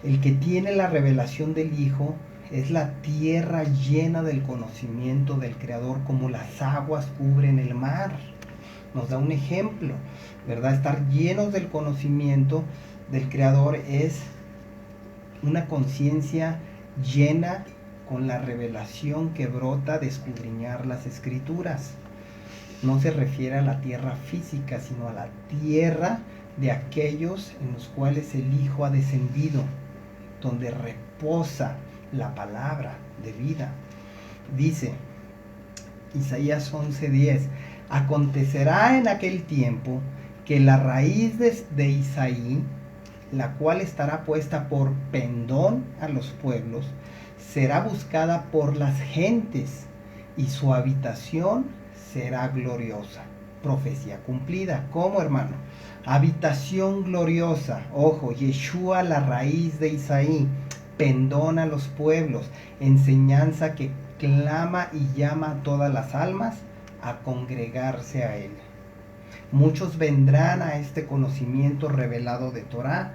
A: El que tiene la revelación del Hijo es la tierra llena del conocimiento del Creador, como las aguas cubren el mar. Nos da un ejemplo, ¿verdad? Estar llenos del conocimiento del Creador es una conciencia llena con la revelación que brota de escudriñar las Escrituras. No se refiere a la tierra física, sino a la tierra de aquellos en los cuales el Hijo ha descendido, donde reposa la palabra de vida. Dice Isaías 11:10: acontecerá en aquel tiempo que la raíz de Isaí, la cual estará puesta por pendón a los pueblos, será buscada por las gentes, y su habitación será gloriosa. Profecía cumplida. ¿Cómo, hermano? Habitación gloriosa. Ojo, Yeshua, la raíz de Isaí, pendón a los pueblos, enseñanza que clama y llama a todas las almas a congregarse a él. Muchos vendrán a este conocimiento revelado de Torah.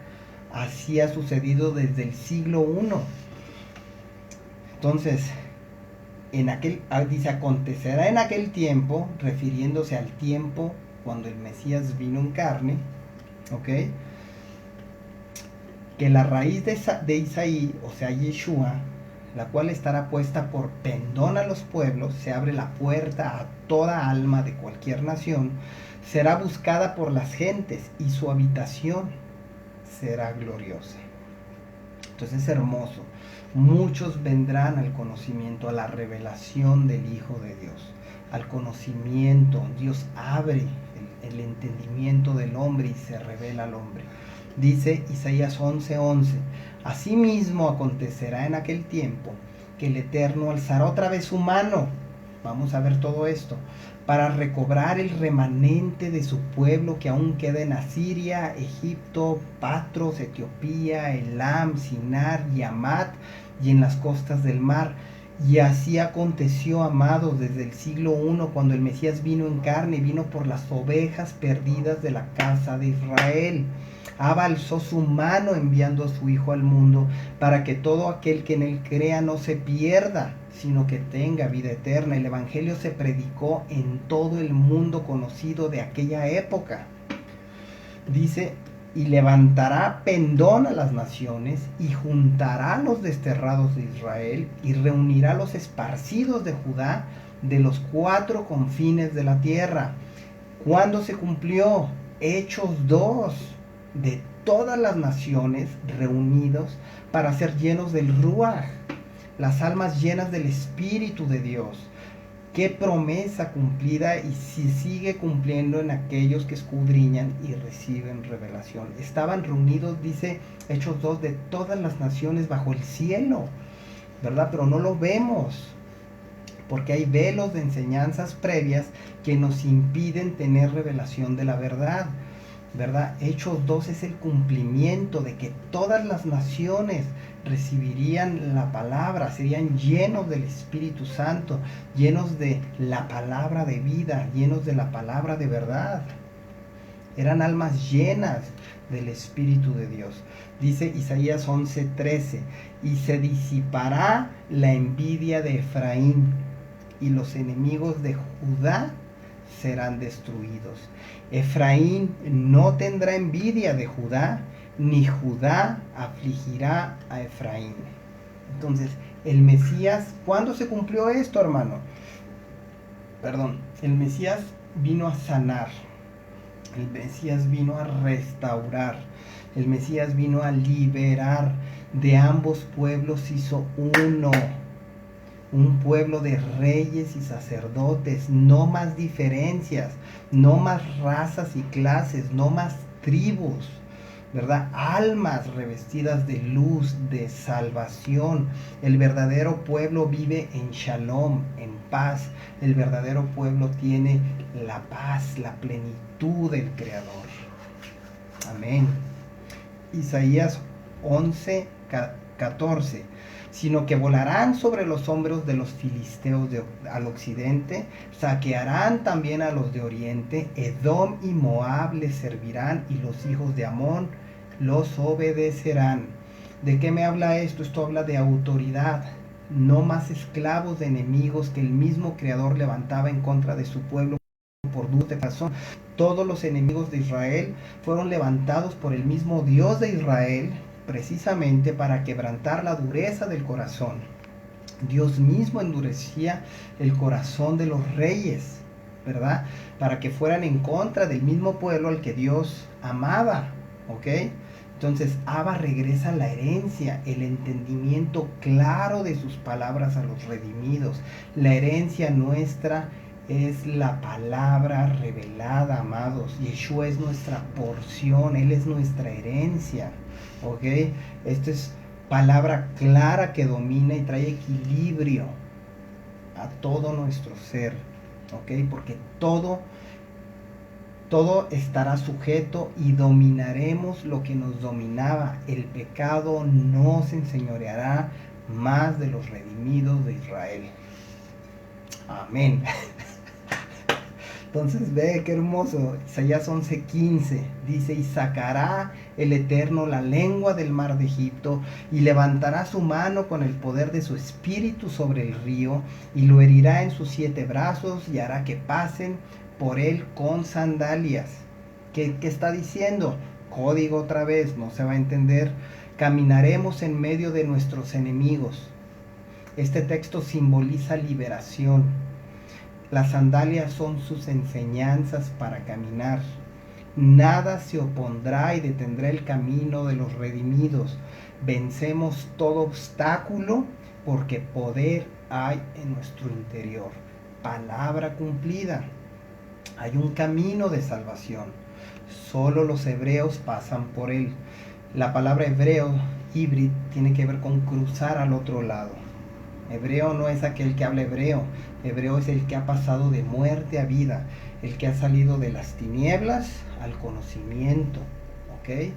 A: Así ha sucedido desde el siglo I. Entonces, dice, acontecerá en aquel tiempo, refiriéndose al tiempo cuando el Mesías vino en carne, ¿ok? Que la raíz de Isaí, o sea, Yeshua, la cual estará puesta por pendón a los pueblos, se abre la puerta a toda alma de cualquier nación, será buscada por las gentes, y su habitación será gloriosa. Entonces es hermoso. Muchos vendrán al conocimiento, a la revelación del Hijo de Dios, al conocimiento. Dios abre el entendimiento del hombre y se revela al hombre. Dice Isaías 11:11: asimismo acontecerá en aquel tiempo que el Eterno alzará otra vez su mano. Vamos a ver todo esto, para recobrar el remanente de su pueblo que aún queda en Asiria, Egipto, Patros, Etiopía, Elam, Sinar y Hamat, y en las costas del mar. Y así aconteció, amados, desde el siglo I, cuando el Mesías vino en carne, vino por las ovejas perdidas de la casa de Israel. Abba alzó su mano enviando a su Hijo al mundo, para que todo aquel que en él crea no se pierda, sino que tenga vida eterna. El Evangelio se predicó en todo el mundo conocido de aquella época. Dice: y levantará pendón a las naciones, y juntará a los desterrados de Israel, y reunirá a los esparcidos de Judá de los 4 confines de la tierra. ¿Cuándo se cumplió? Hechos 2. De todas las naciones reunidos para ser llenos del Ruach, las almas llenas del Espíritu de Dios. Qué promesa cumplida, y se sigue cumpliendo en aquellos que escudriñan y reciben revelación. Estaban reunidos, dice Hechos 2, de todas las naciones bajo el cielo, ¿verdad? Pero no lo vemos, porque hay velos de enseñanzas previas que nos impiden tener revelación de la verdad, ¿verdad? Hechos 2 es el cumplimiento de que todas las naciones recibirían la palabra, serían llenos del Espíritu Santo, llenos de la palabra de vida, llenos de la palabra de verdad. Eran almas llenas del Espíritu de Dios. Dice Isaías 11:13: y se disipará la envidia de Efraín, y los enemigos de Judá serán destruidos. Efraín no tendrá envidia de Judá, ni Judá afligirá a Efraín. Entonces, el Mesías, ¿cuándo se cumplió esto, hermano? El Mesías vino a sanar, el Mesías vino a restaurar, el Mesías vino a liberar. De ambos pueblos hizo uno, un pueblo de reyes y sacerdotes. No más diferencias, no más razas y clases, no más tribus, ¿verdad? Almas revestidas de luz, de salvación. El verdadero pueblo vive en shalom, en paz. El verdadero pueblo tiene la paz, la plenitud del Creador. Amén. Isaías 11:14. Sino que volarán sobre los hombros de los filisteos al occidente, saquearán también a los de oriente, Edom y Moab les servirán y los hijos de Amón los obedecerán. ¿De qué me habla esto? Esto habla de autoridad. No más esclavos de enemigos que el mismo Creador levantaba en contra de su pueblo por dudas de corazón. Todos los enemigos de Israel fueron levantados por el mismo Dios de Israel, precisamente para quebrantar la dureza del corazón. Dios mismo endurecía el corazón de los reyes, ¿verdad? Para que fueran en contra del mismo pueblo al que Dios amaba, ¿ok? Entonces Abba regresa la herencia, el entendimiento claro de sus palabras a los redimidos. La herencia nuestra es la palabra revelada, amados. Yeshua es nuestra porción, Él es nuestra herencia, ¿ok? Esto es palabra clara que domina y trae equilibrio a todo nuestro ser, ¿ok? Porque todo estará sujeto y dominaremos lo que nos dominaba. El pecado no se enseñoreará más de los redimidos de Israel. Amén. Entonces ve qué hermoso. Isaías 11:15 dice: y sacará el Eterno la lengua del mar de Egipto, y levantará su mano con el poder de su espíritu sobre el río, y lo herirá en sus 7 brazos, y hará que pasen por él con sandalias. ¿Qué está diciendo? Código otra vez, no se va a entender. Caminaremos en medio de nuestros enemigos. Este texto simboliza liberación. Las sandalias son sus enseñanzas para caminar. Nada se opondrá y detendrá el camino de los redimidos. Vencemos todo obstáculo porque poder hay en nuestro interior. Palabra cumplida. Hay un camino de salvación. Solo los hebreos pasan por él. La palabra hebreo, hibrid, tiene que ver con cruzar al otro lado. Hebreo no es aquel que habla hebreo. Hebreo es el que ha pasado de muerte a vida, el que ha salido de las tinieblas al conocimiento, ¿ok?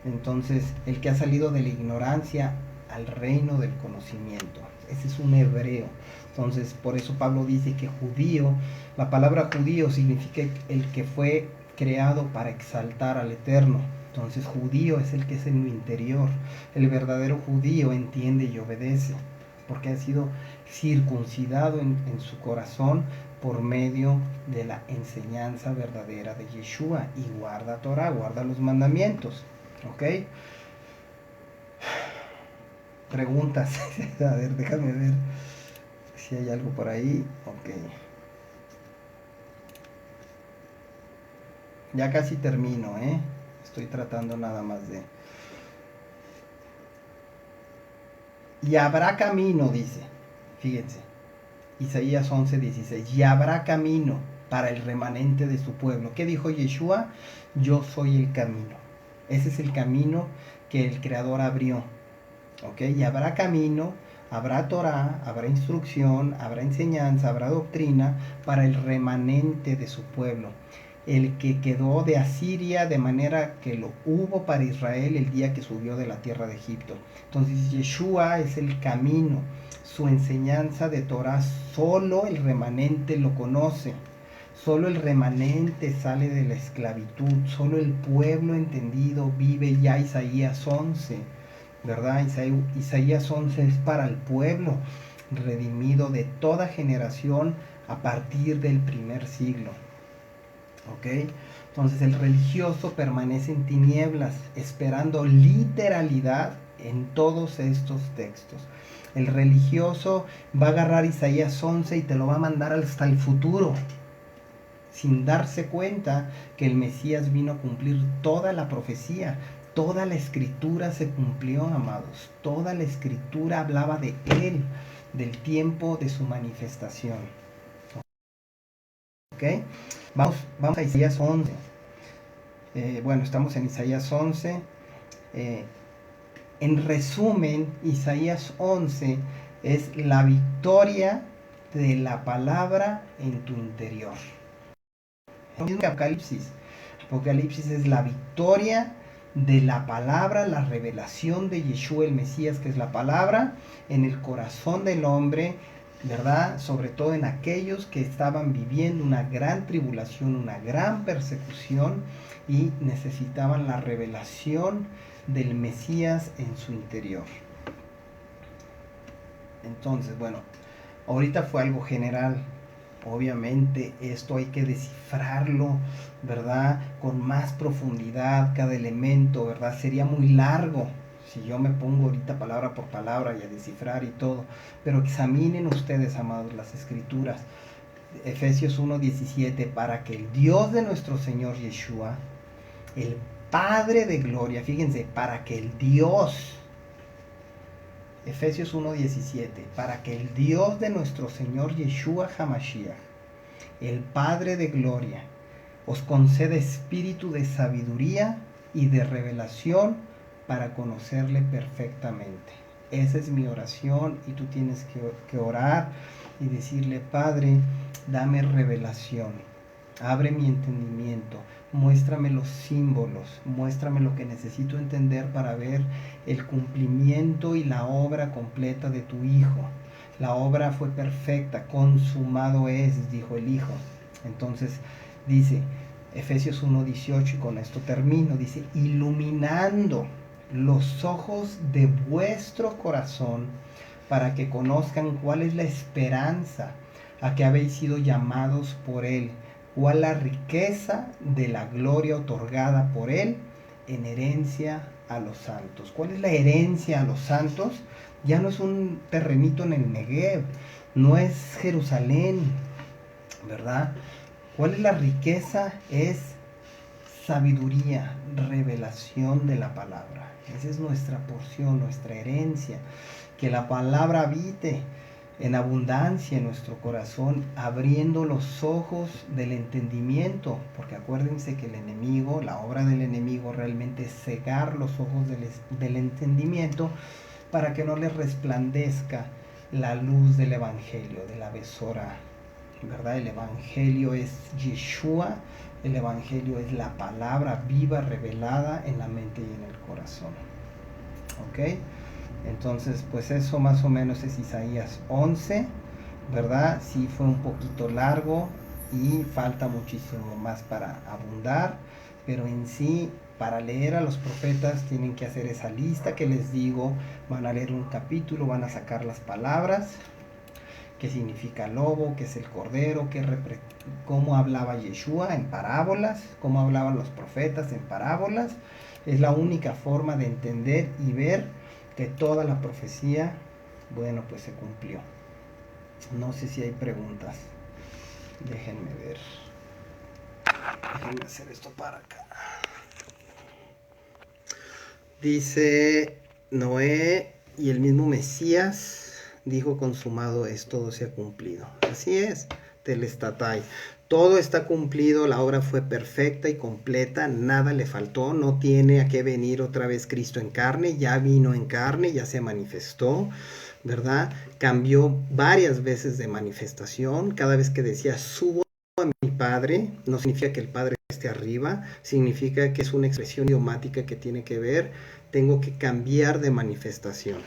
A: Entonces, el que ha salido de la ignorancia al reino del conocimiento. Ese es un hebreo. Entonces, por eso Pablo dice que judío, la palabra judío significa el que fue creado para exaltar al Eterno. Entonces, judío es el que es en lo interior. El verdadero judío entiende y obedece, porque ha sido circuncidado en su corazón por medio de la enseñanza verdadera de Yeshua, y guarda Torah, guarda los mandamientos, ¿ok? Preguntas. A ver, déjame ver si hay algo por ahí. Ok. Ya casi termino, ¿eh? Estoy tratando nada más de... Y habrá camino, dice. Fíjense. Isaías 11:16. Y habrá camino para el remanente de su pueblo. ¿Qué dijo Yeshua? Yo soy el camino. Ese es el camino que el Creador abrió. ¿Ok? Y habrá camino, habrá Torah, habrá instrucción, habrá enseñanza, habrá doctrina para el remanente de su pueblo. El que quedó de Asiria, de manera que lo hubo para Israel el día que subió de la tierra de Egipto. Entonces Yeshua es el camino. Su enseñanza de Torah solo el remanente lo conoce. Solo el remanente sale de la esclavitud. Solo el pueblo entendido vive ya. Isaías 11, ¿verdad? Isaías 11 es para el pueblo redimido de toda generación a partir del primer siglo. ¿Ok? Entonces el religioso permanece en tinieblas, esperando literalidad en todos estos textos. El religioso va a agarrar Isaías 11 y te lo va a mandar hasta el futuro, sin darse cuenta que el Mesías vino a cumplir toda la profecía. Toda la escritura se cumplió, amados. Toda la escritura hablaba de Él, del tiempo de su manifestación. ¿Ok? Vamos a Isaías 11. Bueno, estamos en Isaías 11. En resumen, Isaías 11 es la victoria de la palabra en tu interior. Lo mismo que Apocalipsis. Apocalipsis es la victoria de la palabra, la revelación de Yeshua el Mesías, que es la palabra, en el corazón del hombre, ¿verdad? Sobre todo en aquellos que estaban viviendo una gran tribulación, una gran persecución y necesitaban la revelación del Mesías en su interior. Entonces, bueno, ahorita fue algo general. Obviamente esto hay que descifrarlo, ¿verdad? Con más profundidad cada elemento, ¿verdad? Sería muy largo si yo me pongo ahorita palabra por palabra y a descifrar y todo. Pero examinen ustedes, amados, las escrituras. Efesios 1:17, para que el Dios de nuestro Señor Yeshua, el Padre de gloria, fíjense, para que el Dios, Efesios 1:17, para que el Dios de nuestro Señor Yeshua HaMashiach, el Padre de gloria, os conceda espíritu de sabiduría y de revelación para conocerle perfectamente. Esa es mi oración y tú tienes que orar y decirle: Padre, dame revelación, abre mi entendimiento, muéstrame los símbolos, muéstrame lo que necesito entender para ver el cumplimiento y la obra completa de tu Hijo. La obra fue perfecta, consumado es, dijo el Hijo. Entonces dice Efesios 1:18, y con esto termino, dice: iluminando los ojos de vuestro corazón para que conozcan cuál es la esperanza a que habéis sido llamados por Él, cuál la riqueza de la gloria otorgada por Él en herencia a los santos. ¿Cuál es la herencia a los santos? Ya no es un terrenito en el Negev, no es Jerusalén, ¿verdad? ¿Cuál es la riqueza? Es sabiduría, revelación de la palabra. Esa es nuestra porción, nuestra herencia. Que la palabra habite en abundancia en nuestro corazón, abriendo los ojos del entendimiento, porque acuérdense que el enemigo, la obra del enemigo realmente es cegar los ojos del entendimiento para que no les resplandezca la luz del evangelio, de la besora, ¿verdad? El evangelio es Yeshua, el evangelio es la palabra viva revelada en la mente y en el corazón. ¿Ok? Entonces, pues eso más o menos es Isaías 11, ¿verdad? Sí fue un poquito largo y falta muchísimo más para abundar, pero en sí, para leer a los profetas tienen que hacer esa lista que les digo, van a leer un capítulo, van a sacar las palabras, qué significa lobo, qué es el cordero, cómo hablaba Yeshua en parábolas, cómo hablaban los profetas en parábolas. Es la única forma de entender y ver que toda la profecía, bueno, pues se cumplió. No sé si hay preguntas. Déjenme ver. Déjenme hacer esto para acá. Dice Noé, y el mismo Mesías dijo: consumado es, todo se ha cumplido. Así es, telestatai. Todo está cumplido, la obra fue perfecta y completa, nada le faltó, no tiene a qué venir otra vez Cristo en carne, ya vino en carne, ya se manifestó, ¿verdad? Cambió varias veces de manifestación, cada vez que decía subo a mi Padre, no significa que el Padre esté arriba, significa que es una expresión idiomática que tiene que ver, tengo que cambiar de manifestación,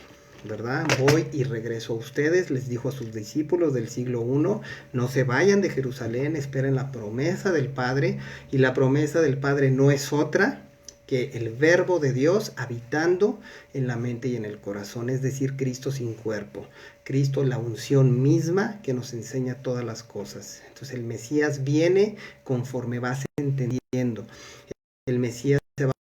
A: ¿verdad? Voy y regreso a ustedes, les dijo a sus discípulos del siglo I, no se vayan de Jerusalén, esperen la promesa del Padre, y la promesa del Padre no es otra que el verbo de Dios habitando en la mente y en el corazón, es decir, Cristo sin cuerpo, Cristo la unción misma que nos enseña todas las cosas. Entonces el Mesías viene conforme vas entendiendo, el Mesías se va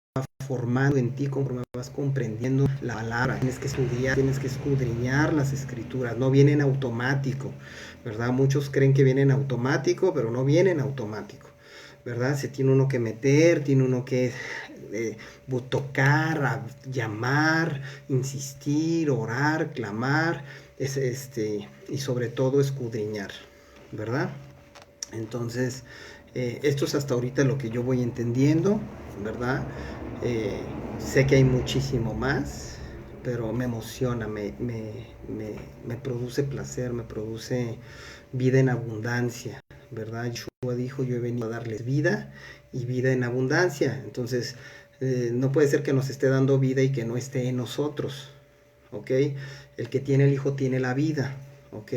A: formando en ti conforme vas comprendiendo la palabra, tienes que estudiar, tienes que escudriñar las escrituras, no vienen automático, ¿verdad? Muchos creen que vienen automático, pero no vienen automático, ¿verdad? Se tiene uno que meter, tiene uno que tocar, llamar, insistir, orar, clamar, y sobre todo escudriñar, ¿verdad? Entonces, esto es hasta ahorita lo que yo voy entendiendo, ¿verdad? Sé que hay muchísimo más, pero me emociona, me produce placer, me produce vida en abundancia, ¿verdad? Yeshua dijo, yo he venido a darles vida y vida en abundancia. Entonces, no puede ser que nos esté dando vida y que no esté en nosotros, ¿ok? El que tiene el Hijo tiene la vida, ¿ok?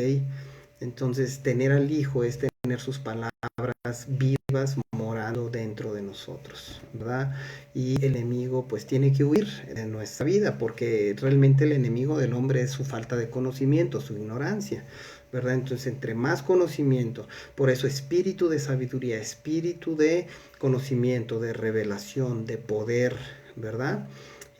A: Entonces, tener al Hijo es tener sus palabras vivas morando dentro de nosotros, ¿verdad? Y el enemigo pues tiene que huir de nuestra vida, porque realmente el enemigo del hombre es su falta de conocimiento, su ignorancia, ¿verdad? Entonces, entre más conocimiento, por eso espíritu de sabiduría, espíritu de conocimiento, de revelación, de poder, ¿verdad?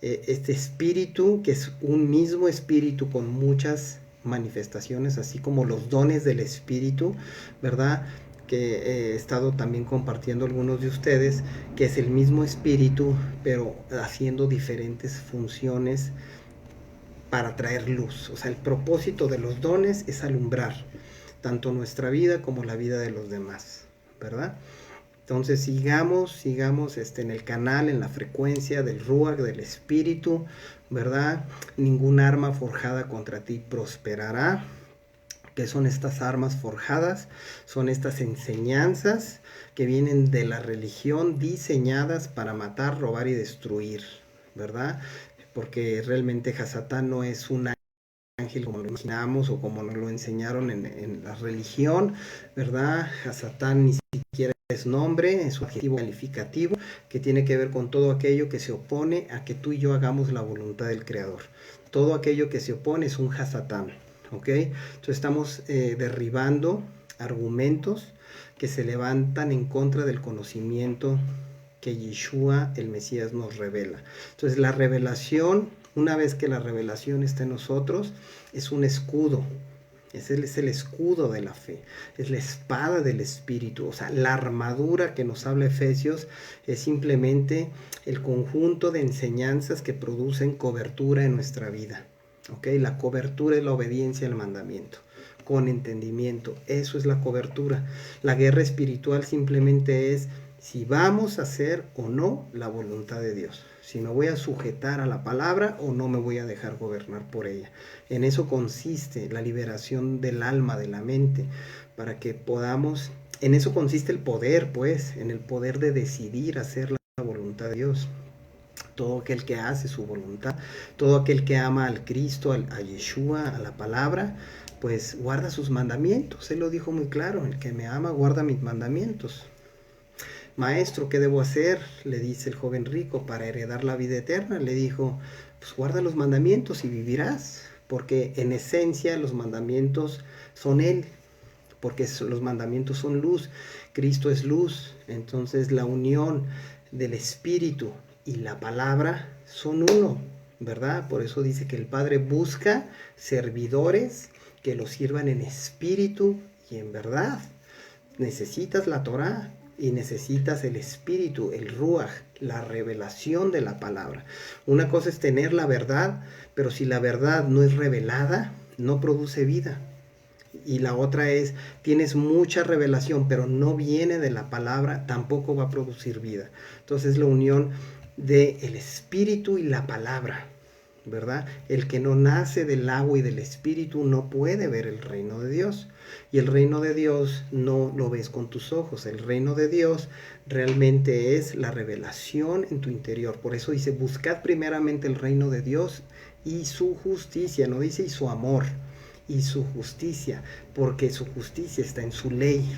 A: Este espíritu, que es un mismo espíritu con muchas manifestaciones, así como los dones del espíritu, ¿verdad? Que he estado también compartiendo algunos de ustedes, que es el mismo espíritu, pero haciendo diferentes funciones para traer luz. O sea, el propósito de los dones es alumbrar tanto nuestra vida como la vida de los demás, ¿verdad? Entonces sigamos en el canal, en la frecuencia del Ruach, del Espíritu, ¿verdad? Ningún arma forjada contra ti prosperará. ¿Qué son estas armas forjadas? Son estas enseñanzas que vienen de la religión, diseñadas para matar, robar y destruir, ¿verdad? Porque realmente Hasatán no es un ángel como lo imaginamos o como nos lo enseñaron en la religión, ¿verdad? Hasatán ni siquiera es nombre, es un adjetivo calificativo que tiene que ver con todo aquello que se opone a que tú y yo hagamos la voluntad del Creador. Todo aquello que se opone es un Hasatán, ¿ok? Entonces estamos derribando argumentos que se levantan en contra del conocimiento que Yeshua, el Mesías, nos revela. Entonces la revelación, una vez que la revelación está en nosotros, es un escudo. Es el escudo de la fe, es la espada del Espíritu. O sea, la armadura que nos habla Efesios es simplemente el conjunto de enseñanzas que producen cobertura en nuestra vida. ¿Ok? La cobertura es la obediencia al mandamiento, con entendimiento. Eso es la cobertura. La guerra espiritual simplemente es si vamos a hacer o no la voluntad de Dios, si me voy a sujetar a la palabra o no me voy a dejar gobernar por ella. En eso consiste la liberación del alma, de la mente, para que podamos, en eso consiste el poder, pues, en el poder de decidir hacer la voluntad de Dios. Todo aquel que hace su voluntad, todo aquel que ama al Cristo, a Yeshua, a la palabra, pues guarda sus mandamientos. Él lo dijo muy claro, el que me ama guarda mis mandamientos. Maestro, ¿qué debo hacer? Le dice el joven rico para heredar la vida eterna. Le dijo, pues guarda los mandamientos y vivirás, porque en esencia los mandamientos son Él, porque los mandamientos son luz, Cristo es luz. Entonces la unión del Espíritu y la palabra son uno, ¿verdad? Por eso dice que el Padre busca servidores que lo sirvan en espíritu y en verdad. Necesitas la Torá y necesitas el espíritu, el ruaj, la revelación de la palabra. Una cosa es tener la verdad, pero si la verdad no es revelada, no produce vida. Y la otra es, tienes mucha revelación, pero no viene de la palabra, tampoco va a producir vida. Entonces la unión del espíritu y la palabra, ¿verdad? El que no nace del agua y del espíritu no puede ver el reino de Dios. Y el reino de Dios no lo ves con tus ojos. El reino de Dios realmente es la revelación en tu interior. Por eso dice, buscad primeramente el reino de Dios y su justicia. No dice y su amor, y su justicia, porque su justicia está en su ley.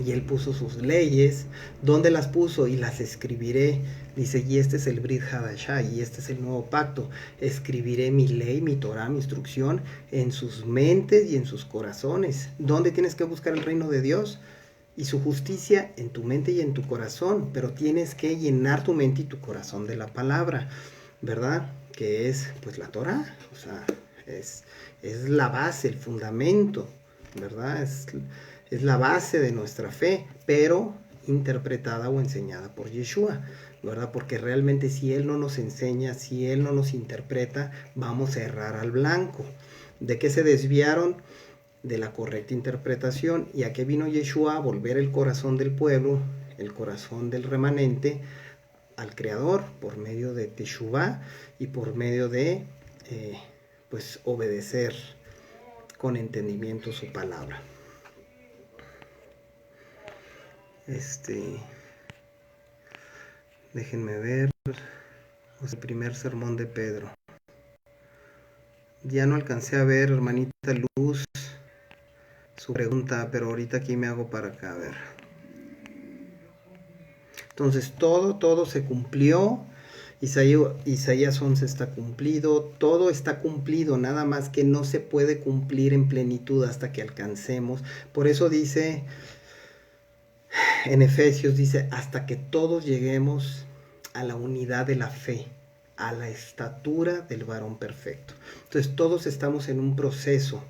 A: Y él puso sus leyes. ¿Dónde las puso? Y las escribiré. Dice, y este es el Brit Hadashah, y este es el nuevo pacto. Escribiré mi ley, mi Torah, mi instrucción en sus mentes y en sus corazones. ¿Dónde tienes que buscar el reino de Dios? Y su justicia en tu mente y en tu corazón. Pero tienes que llenar tu mente y tu corazón de la palabra, ¿verdad? Que es pues la Torah. O sea, es la base, el fundamento, ¿verdad? Es la base de nuestra fe, pero interpretada o enseñada por Yeshua, ¿verdad? Porque realmente si Él no nos enseña, si Él no nos interpreta, vamos a errar al blanco. ¿De qué se desviaron? De la correcta interpretación. ¿Y a qué vino Yeshua? A volver el corazón del pueblo, el corazón del remanente, al Creador por medio de Teshuvá y por medio de pues obedecer con entendimiento su palabra. Déjenme ver el primer sermón de Pedro. Ya no alcancé a ver, hermanita Luz, su pregunta, pero ahorita aquí me hago para acá, a ver. Entonces todo se cumplió. Isaías 11 está cumplido, todo está cumplido, nada más que no se puede cumplir en plenitud hasta que alcancemos. Por eso dice en Efesios, dice, hasta que todos lleguemos a la unidad de la fe, a la estatura del varón perfecto. Entonces todos estamos en un proceso,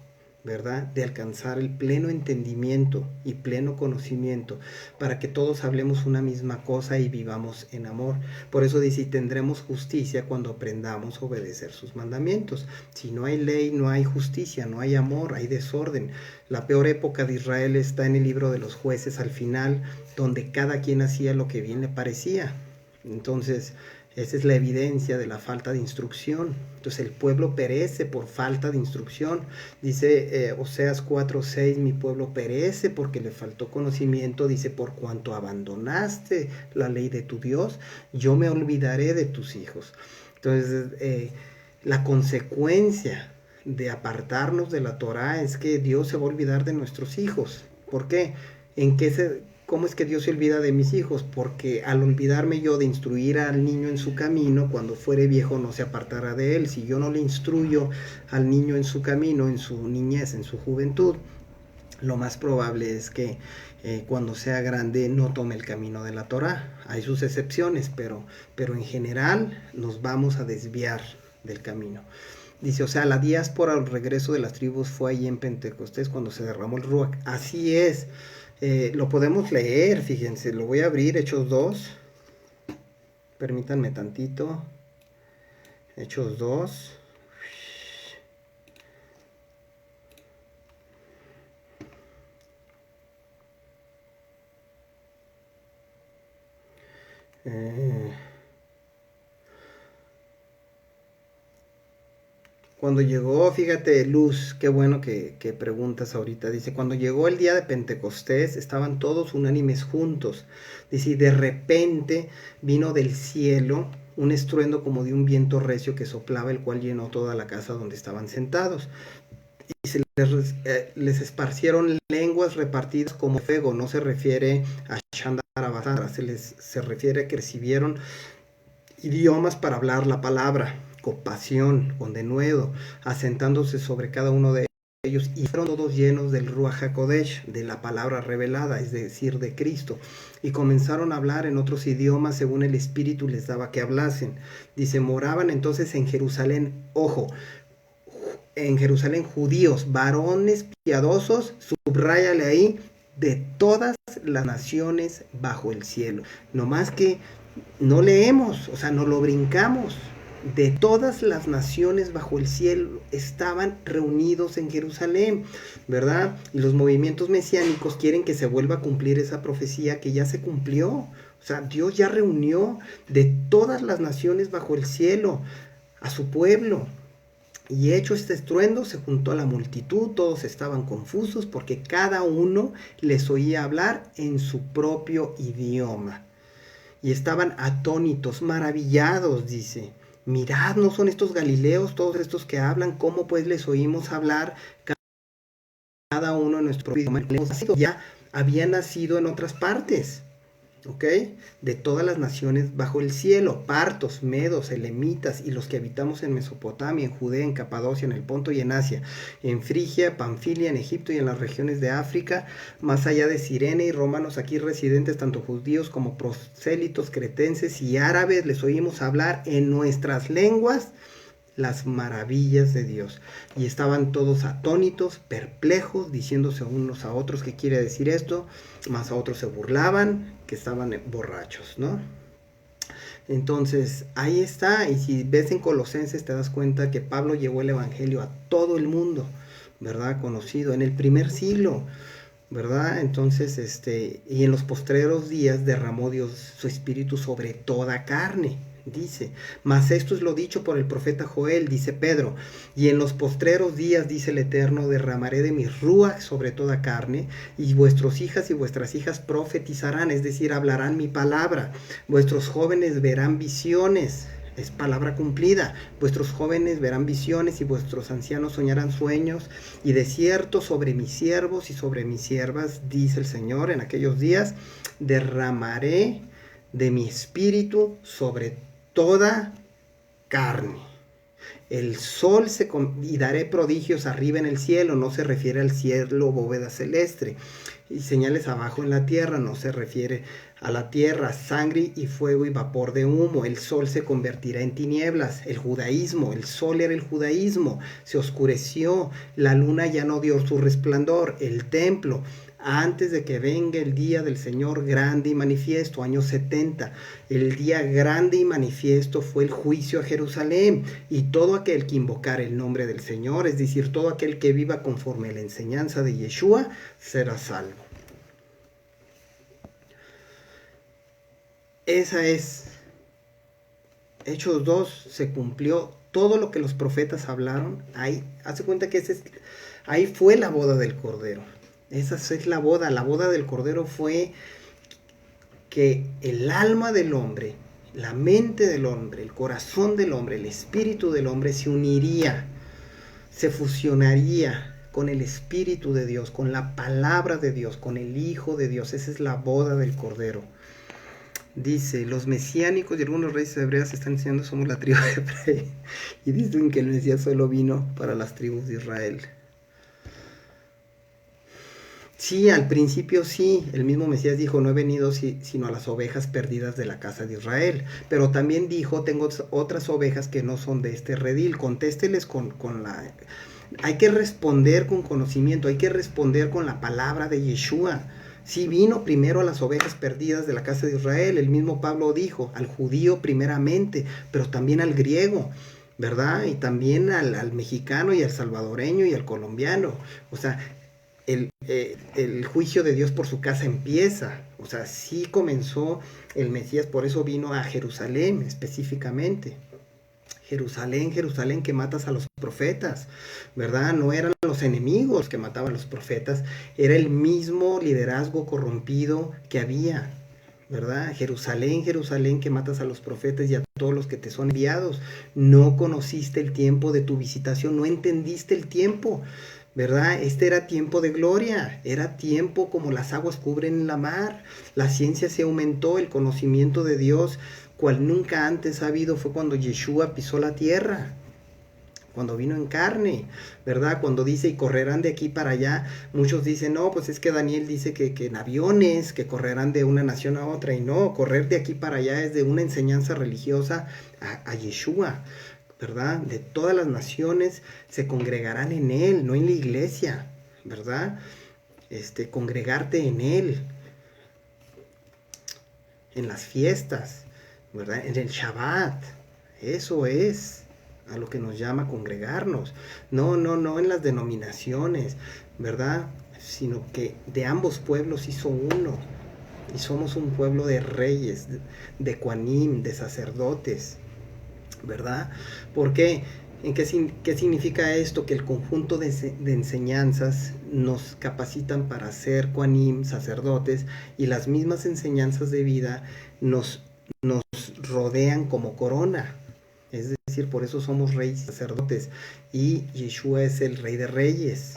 A: ¿verdad?, de alcanzar el pleno entendimiento y pleno conocimiento, para que todos hablemos una misma cosa y vivamos en amor. Por eso dice, y tendremos justicia cuando aprendamos a obedecer sus mandamientos. Si no hay ley, no hay justicia, no hay amor, hay desorden. La peor época de Israel está en el libro de los Jueces, al final, donde cada quien hacía lo que bien le parecía. Entonces, esa es la evidencia de la falta de instrucción. Entonces el pueblo perece por falta de instrucción. Dice Oseas 4:6, mi pueblo perece porque le faltó conocimiento. Dice, por cuanto abandonaste la ley de tu Dios, yo me olvidaré de tus hijos. Entonces la consecuencia de apartarnos de la Torah es que Dios se va a olvidar de nuestros hijos. ¿Por qué? ¿Cómo es que Dios se olvida de mis hijos? Porque al olvidarme yo de instruir al niño en su camino, cuando fuere viejo no se apartará de él. Si yo no le instruyo al niño en su camino, en su niñez, en su juventud, lo más probable es que cuando sea grande no tome el camino de la Torah. Hay sus excepciones, pero en general nos vamos a desviar del camino. Dice, o sea, la diáspora al regreso de las tribus fue allí en Pentecostés cuando se derramó el Ruach. Así es. Lo podemos leer, fíjense, lo voy a abrir, Hechos 2, permítanme tantito, Hechos 2, cuando llegó, fíjate, Luz, qué bueno que preguntas ahorita. Dice, cuando llegó el día de Pentecostés, estaban todos unánimes juntos. Dice, y de repente vino del cielo un estruendo como de un viento recio que soplaba, el cual llenó toda la casa donde estaban sentados. Y se les esparcieron lenguas repartidas como fuego. No se refiere a Shandarabasara, se refiere a que recibieron idiomas para hablar la palabra, con pasión, con denuedo, asentándose sobre cada uno de ellos, y fueron todos llenos del Ruach HaKodesh, de la palabra revelada, es decir, de Cristo, y comenzaron a hablar en otros idiomas según el Espíritu les daba que hablasen. Dice, moraban entonces en Jerusalén, ojo, en Jerusalén judíos, varones piadosos, subráyale ahí, de todas las naciones bajo el cielo. No más que no leemos, o sea, no lo brincamos. De todas las naciones bajo el cielo estaban reunidos en Jerusalén, ¿verdad? Y los movimientos mesiánicos quieren que se vuelva a cumplir esa profecía que ya se cumplió. O sea, Dios ya reunió de todas las naciones bajo el cielo a su pueblo. Y hecho este estruendo, se juntó a la multitud, todos estaban confusos porque cada uno les oía hablar en su propio idioma. Y estaban atónitos, maravillados, dice. Mirad, ¿no son estos galileos, todos estos que hablan? ¿Cómo pues les oímos hablar cada uno en nuestro idioma? Ya habían nacido en otras partes, ¿ok? De todas las naciones bajo el cielo, partos, medos, elamitas y los que habitamos en Mesopotamia, en Judea, en Capadocia, en el Ponto y en Asia, en Frigia, Panfilia, en Egipto y en las regiones de África, más allá de Cirene, y romanos aquí residentes, tanto judíos como prosélitos, cretenses y árabes, les oímos hablar en nuestras lenguas las maravillas de Dios. Y estaban todos atónitos, perplejos, diciéndose unos a otros qué quiere decir esto, más a otros se burlaban, que estaban borrachos, ¿no? Entonces, ahí está, y si ves en Colosenses te das cuenta que Pablo llevó el evangelio a todo el mundo, ¿verdad? Conocido en el primer siglo. ¿verdad? Entonces, y en los postreros días derramó Dios su espíritu sobre toda carne, dice. Mas esto es lo dicho por el profeta Joel, dice Pedro. Y en los postreros días, dice el Eterno, derramaré de mi ruach sobre toda carne, y vuestros hijas y vuestras hijas profetizarán, es decir, hablarán mi palabra. Vuestros jóvenes verán visiones. Es palabra cumplida. Vuestros jóvenes verán visiones y vuestros ancianos soñarán sueños. Y de cierto sobre mis siervos y sobre mis siervas, dice el Señor, en aquellos días derramaré de mi espíritu sobre toda carne. El sol y daré prodigios arriba en el cielo, no se refiere al cielo bóveda celeste, y señales abajo en la tierra, no se refiere a la tierra, sangre y fuego y vapor de humo. El sol se convertirá en tinieblas. El judaísmo, el sol era el judaísmo, se oscureció, la luna ya no dio su resplandor, el templo, antes de que venga el día del Señor grande y manifiesto, año 70. El día grande y manifiesto fue el juicio a Jerusalén, y todo aquel que invocar el nombre del Señor, es decir, todo aquel que viva conforme a la enseñanza de Yeshua, será salvo. Esa es, Hechos 2, se cumplió todo lo que los profetas hablaron. Ahí, hace cuenta que ahí fue la boda del Cordero. Esa es la boda del Cordero fue que el alma del hombre, la mente del hombre, el corazón del hombre, el espíritu del hombre se uniría, se fusionaría con el Espíritu de Dios, con la palabra de Dios, con el Hijo de Dios. Esa es la boda del Cordero. Dice, los mesiánicos y algunos reyes hebreos están diciendo somos la tribu de Efraín, y dicen que el Mesías solo vino para las tribus de Israel. Sí, al principio sí, el mismo Mesías dijo, no he venido sino a las ovejas perdidas de la casa de Israel, pero también dijo, tengo otras ovejas que no son de este redil. Contésteles con la... Hay que responder con conocimiento, hay que responder con la palabra de Yeshua. Sí, vino primero a las ovejas perdidas de la casa de Israel, el mismo Pablo dijo, al judío primeramente, pero también al griego, ¿verdad? Y también al mexicano y al salvadoreño y al colombiano. O sea, el juicio de Dios por su casa empieza. O sea, sí comenzó el Mesías, por eso vino a Jerusalén específicamente. Jerusalén, Jerusalén, que matas a los profetas, ¿verdad? No eran los enemigos que mataban a los profetas, era el mismo liderazgo corrompido que había, ¿verdad? Jerusalén, Jerusalén, que matas a los profetas y a todos los que te son enviados. No conociste el tiempo de tu visitación, no entendiste el tiempo, ¿verdad? Este era tiempo de gloria, era tiempo como las aguas cubren la mar. La ciencia se aumentó, el conocimiento de Dios, cual nunca antes ha habido, fue cuando Yeshua pisó la tierra, cuando vino en carne, ¿verdad? Cuando dice, y correrán de aquí para allá, muchos dicen, no, pues es que Daniel dice que en aviones, que correrán de una nación a otra, y no, correr de aquí para allá es de una enseñanza religiosa a Yeshua, ¿verdad? De todas las naciones se congregarán en él, no en la iglesia, ¿verdad? Congregarte en él, en las fiestas, ¿verdad? En el Shabbat, eso es a lo que nos llama congregarnos, no en las denominaciones, ¿verdad? Sino que de ambos pueblos hizo uno, y somos un pueblo de reyes, de Kohanim, de sacerdotes, ¿verdad? ¿Por qué? ¿Qué significa esto? Que el conjunto de enseñanzas nos capacitan para ser Kohanim, sacerdotes, y las mismas enseñanzas de vida nos rodean como corona. Es decir, por eso somos reyes y sacerdotes, y Yeshua es el Rey de Reyes,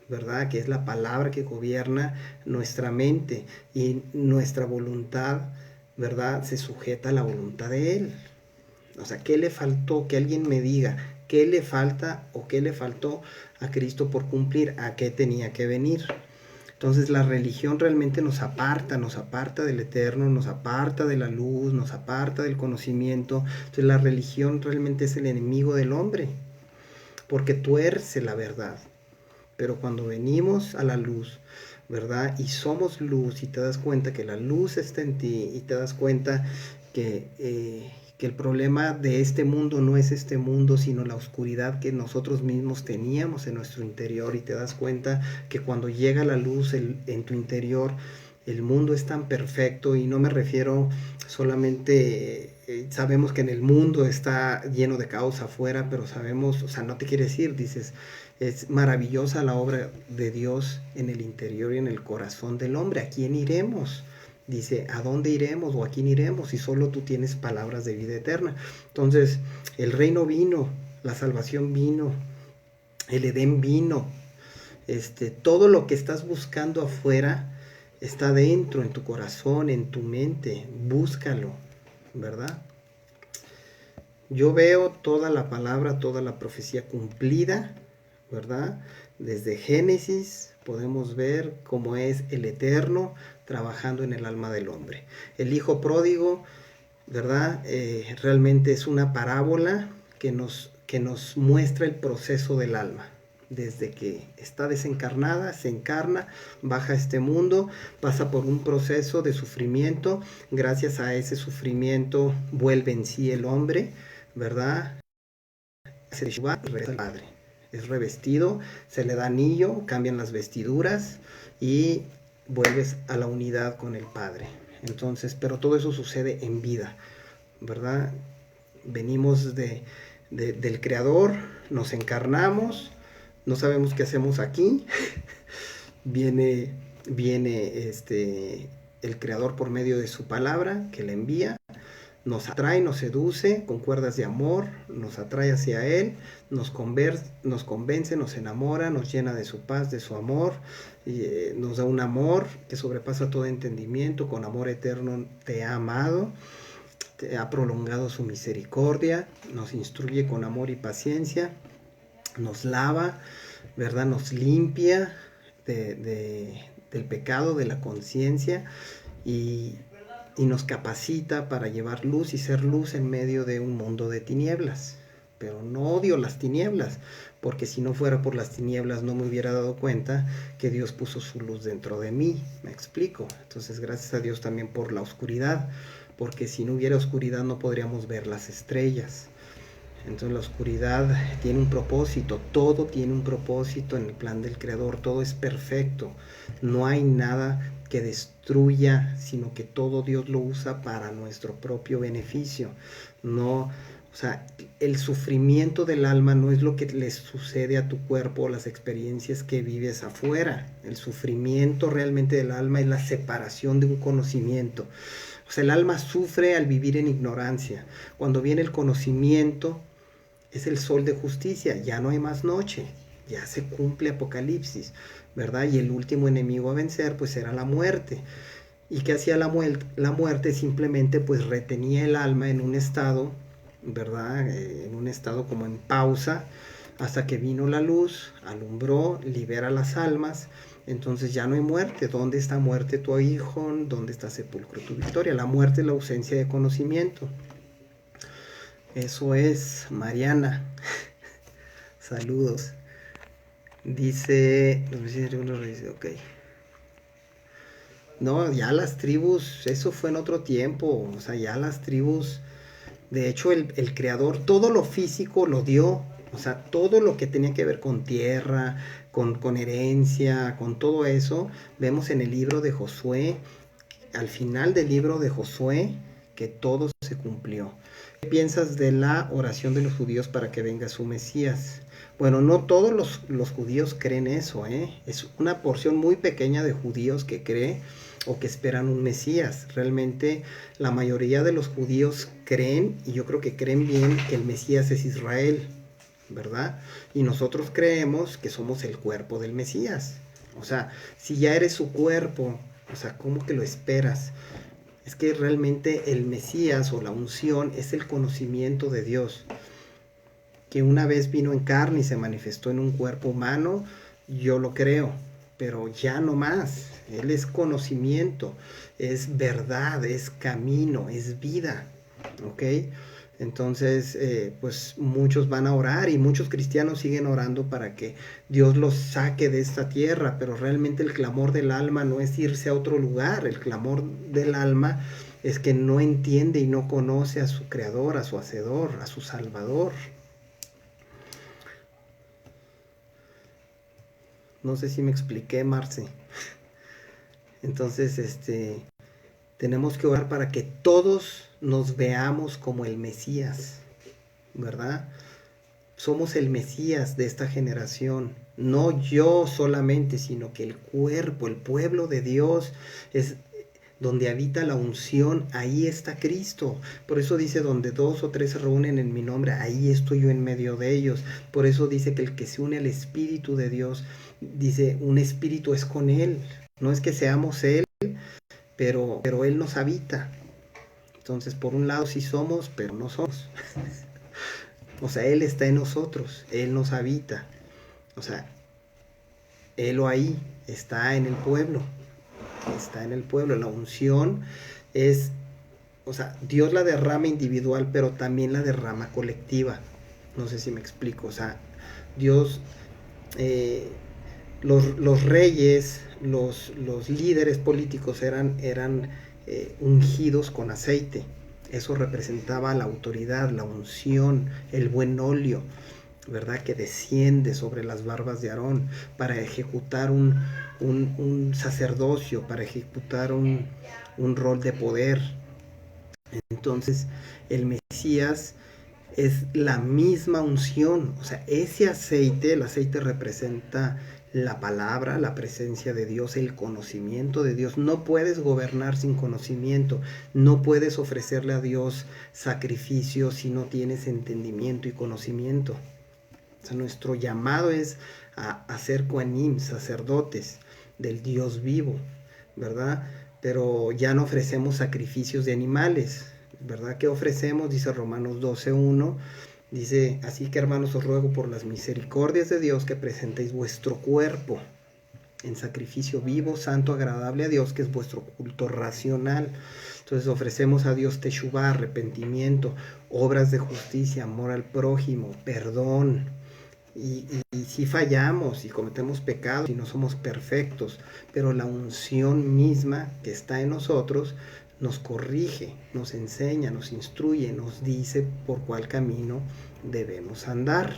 A: ¿verdad? Que es la palabra que gobierna nuestra mente, y nuestra voluntad, ¿verdad? Se sujeta a la voluntad de Él. O sea, ¿qué le faltó? Que alguien me diga, ¿qué le falta o qué le faltó a Cristo por cumplir? ¿A qué tenía que venir? Entonces la religión realmente nos aparta del Eterno, nos aparta de la luz, nos aparta del conocimiento. Entonces la religión realmente es el enemigo del hombre, porque tuerce la verdad. Pero cuando venimos a la luz, ¿verdad? Y somos luz, y te das cuenta que la luz está en ti, y te das cuenta que que el problema de este mundo no es este mundo, sino la oscuridad que nosotros mismos teníamos en nuestro interior, y te das cuenta que cuando llega la luz en tu interior, el mundo es tan perfecto, y no me refiero solamente, sabemos que en el mundo está lleno de caos afuera, pero sabemos, o sea, no te quieres ir, dices, es maravillosa la obra de Dios en el interior y en el corazón del hombre. ¿A quién iremos? Dice, ¿a dónde iremos o a quién iremos si solo tú tienes palabras de vida eterna? Entonces, el reino vino, la salvación vino, el Edén vino, todo lo que estás buscando afuera está dentro, en tu corazón, en tu mente. Búscalo, ¿verdad? Yo veo toda la palabra, toda la profecía cumplida, ¿verdad? Desde Génesis podemos ver cómo es el Eterno trabajando en el alma del hombre. El hijo pródigo, ¿verdad? Realmente es una parábola que nos muestra el proceso del alma. Desde que está desencarnada, se encarna, baja a este mundo, pasa por un proceso de sufrimiento. Gracias a ese sufrimiento vuelve en sí el hombre, ¿verdad? Se regresa al Padre. Es revestido, se le da anillo, cambian las vestiduras y vuelves a la unidad con el Padre. Entonces, pero todo eso sucede en vida, ¿verdad? Venimos del Creador, nos encarnamos, no sabemos qué hacemos aquí. viene el Creador por medio de su palabra que le envía, nos atrae, nos seduce con cuerdas de amor, nos atrae hacia Él, nos convence, nos enamora, nos llena de su paz, de su amor, y, nos da un amor que sobrepasa todo entendimiento. Con amor eterno te ha amado, te ha prolongado su misericordia, nos instruye con amor y paciencia, nos lava, ¿verdad? Nos limpia del pecado, de la conciencia, y nos capacita para llevar luz y ser luz en medio de un mundo de tinieblas. Pero no odio las tinieblas, porque si no fuera por las tinieblas no me hubiera dado cuenta que Dios puso su luz dentro de mí. ¿Me explico? Entonces, gracias a Dios también por la oscuridad, porque si no hubiera oscuridad no podríamos ver las estrellas. Entonces la oscuridad tiene un propósito, todo tiene un propósito en el plan del Creador, todo es perfecto, no hay nada que destruya, sino que todo Dios lo usa para nuestro propio beneficio. No, o sea, el sufrimiento del alma no es lo que le sucede a tu cuerpo, las experiencias que vives afuera. El sufrimiento realmente del alma es la separación de un conocimiento. O sea, el alma sufre al vivir en ignorancia. Cuando viene el conocimiento, es el sol de justicia, ya no hay más noche, ya se cumple Apocalipsis, ¿verdad? Y el último enemigo a vencer pues era la muerte. ¿Y qué hacía la muerte? Simplemente pues retenía el alma en un estado, ¿verdad? En un estado como en pausa, hasta que vino la luz, alumbró, libera las almas. Entonces ya no hay muerte. ¿Dónde está muerte tu aguijón? ¿Dónde está sepulcro tu victoria? La muerte es la ausencia de conocimiento. Eso es, Mariana. Saludos. Dice, ok. No, ya las tribus, eso fue en otro tiempo. O sea, ya las tribus, de hecho el Creador, todo lo físico lo dio. O sea, todo lo que tenía que ver con tierra, con herencia, con todo eso, vemos en el libro de Josué, al final del libro de Josué, que todo se cumplió. ¿Qué piensas de la oración de los judíos para que venga su Mesías? Bueno, no todos los judíos creen eso, ¿eh? Es una porción muy pequeña de judíos que cree o que esperan un Mesías. Realmente la mayoría de los judíos creen, y yo creo que creen bien, que el Mesías es Israel, ¿verdad? Y nosotros creemos que somos el cuerpo del Mesías. O sea, si ya eres su cuerpo, o sea, ¿cómo que lo esperas? Es que realmente el Mesías o la unción es el conocimiento de Dios, que una vez vino en carne y se manifestó en un cuerpo humano. Yo lo creo, pero ya no más. Él es conocimiento, es verdad, es camino, es vida, ¿ok? Entonces, pues muchos van a orar y muchos cristianos siguen orando para que Dios los saque de esta tierra, pero realmente el clamor del alma no es irse a otro lugar. El clamor del alma es que no entiende y no conoce a su creador, a su hacedor, a su salvador. No sé si me expliqué, Marce. Entonces, tenemos que orar para que todos nos veamos como el Mesías, ¿verdad? Somos el Mesías de esta generación. No yo solamente, sino que el cuerpo, el pueblo de Dios es donde habita la unción, ahí está Cristo. Por eso dice, donde 2 o 3 se reúnen en mi nombre, ahí estoy yo en medio de ellos. Por eso dice que el que se une al Espíritu de Dios, dice, un espíritu es con Él. No es que seamos Él, pero Él nos habita. Entonces, por un lado sí somos, pero no somos. O sea, Él está en nosotros, Él nos habita. O sea, Él o ahí está en el pueblo. Está en el pueblo. La unción es, o sea, Dios la derrama individual, pero también la derrama colectiva. No sé si me explico. O sea, Dios, los reyes, los líderes políticos eran ungidos con aceite. Eso representaba la autoridad, la unción, el buen óleo, ¿verdad? Que desciende sobre las barbas de Aarón para ejecutar un sacerdocio, para ejecutar un rol de poder. Entonces, el Mesías es la misma unción, o sea, ese aceite, el aceite representa la palabra, la presencia de Dios, el conocimiento de Dios. No puedes gobernar sin conocimiento, no puedes ofrecerle a Dios sacrificios si no tienes entendimiento y conocimiento. O sea, nuestro llamado es a ser Kohanim, sacerdotes del Dios vivo, ¿verdad? Pero ya no ofrecemos sacrificios de animales, ¿verdad? ¿Qué ofrecemos? Dice Romanos 12:1. Dice, así que hermanos os ruego por las misericordias de Dios que presentéis vuestro cuerpo en sacrificio vivo, santo, agradable a Dios, que es vuestro culto racional. Entonces ofrecemos a Dios teshuvá, arrepentimiento, obras de justicia, amor al prójimo, perdón. Y si fallamos y cometemos pecados y no somos perfectos, pero la unción misma que está en nosotros nos corrige, nos enseña, nos instruye, nos dice por cuál camino debemos andar.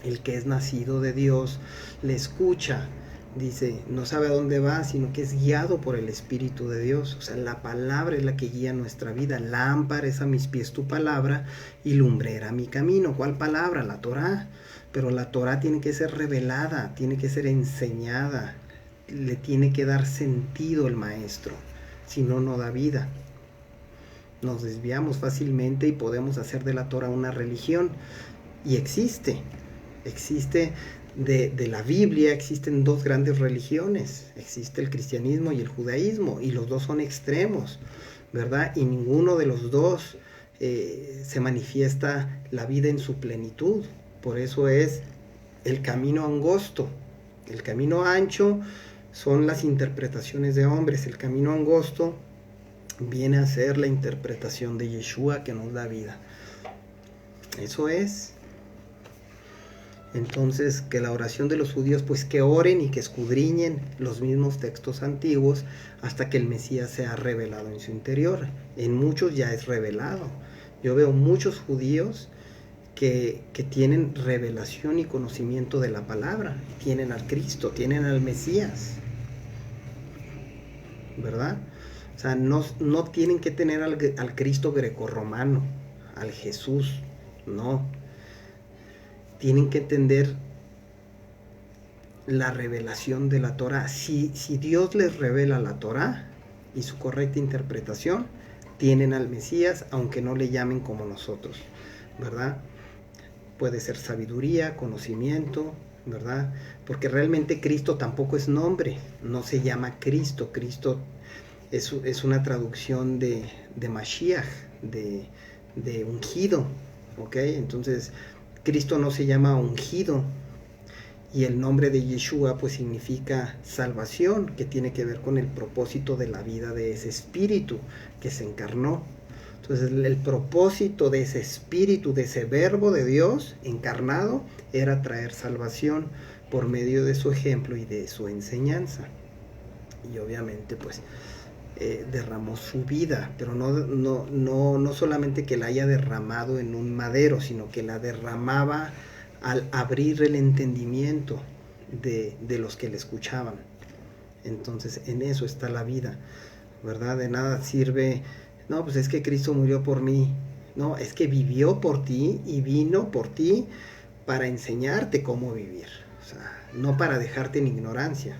A: El que es nacido de Dios le escucha, dice, no sabe a dónde va, sino que es guiado por el Espíritu de Dios. O sea, la palabra es la que guía nuestra vida. Lámpara es a mis pies tu palabra y lumbrera mi camino. ¿Cuál palabra? La Torá. Pero la Torá tiene que ser revelada, tiene que ser enseñada, le tiene que dar sentido el maestro, si no, no da vida. Nos desviamos fácilmente y podemos hacer de la Torá una religión. Y existe de la Biblia, existen dos grandes religiones, existe el cristianismo y el judaísmo, y los dos son extremos, ¿verdad? Y ninguno de los dos se manifiesta la vida en su plenitud. Por eso es el camino angosto. El camino ancho son las interpretaciones de hombres. El camino angosto viene a ser la interpretación de Yeshua que nos da vida. Eso es. Entonces, que la oración de los judíos, pues que oren y que escudriñen los mismos textos antiguos hasta que el Mesías sea revelado en su interior. En muchos ya es revelado. Yo veo muchos judíos que tienen revelación y conocimiento de la palabra, tienen al Cristo, tienen al Mesías, ¿verdad? O sea, no tienen que tener al Cristo grecorromano, al Jesús, no. Tienen que entender la revelación de la Torá. Si Dios les revela la Torá y su correcta interpretación, tienen al Mesías, aunque no le llamen como nosotros, ¿verdad? Puede ser sabiduría, conocimiento, ¿verdad? Porque realmente Cristo tampoco es nombre, no se llama Cristo. Cristo es una traducción de Mashiach, de ungido, ¿ok? Entonces, Cristo no se llama ungido, y el nombre de Yeshua pues significa salvación, que tiene que ver con el propósito de la vida de ese espíritu que se encarnó. Entonces el propósito de ese espíritu, de ese verbo de Dios encarnado, era traer salvación por medio de su ejemplo y de su enseñanza. Y obviamente pues derramó su vida, pero no solamente que la haya derramado en un madero, sino que la derramaba al abrir el entendimiento de los que le escuchaban. Entonces en eso está la vida, ¿verdad? De nada sirve, no, pues es que Cristo murió por mí. No, es que vivió por ti y vino por ti para enseñarte cómo vivir. O sea, no para dejarte en ignorancia.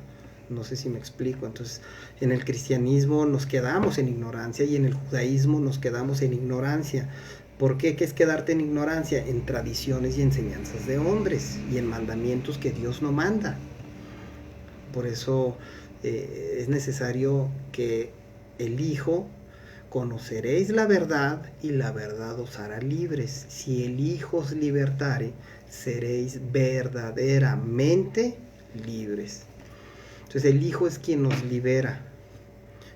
A: No sé si me explico. Entonces, en el cristianismo nos quedamos en ignorancia y en el judaísmo nos quedamos en ignorancia. ¿Por qué? ¿Qué es quedarte en ignorancia? En tradiciones y enseñanzas de hombres y en mandamientos que Dios no manda. Por eso es necesario que el Hijo, conoceréis la verdad y la verdad os hará libres. Si el Hijo os libertare, seréis verdaderamente libres. Entonces el Hijo es quien nos libera,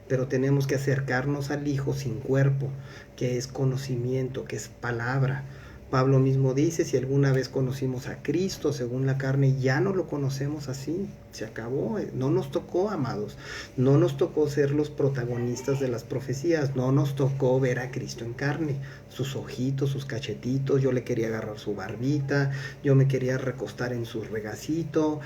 A: pero tenemos que acercarnos al Hijo sin cuerpo, que es conocimiento, que es palabra. Pablo mismo dice, si alguna vez conocimos a Cristo según la carne, ya no lo conocemos así, se acabó, no nos tocó, amados, no nos tocó ser los protagonistas de las profecías, no nos tocó ver a Cristo en carne, sus ojitos, sus cachetitos, yo le quería agarrar su barbita, yo me quería recostar en su regacito,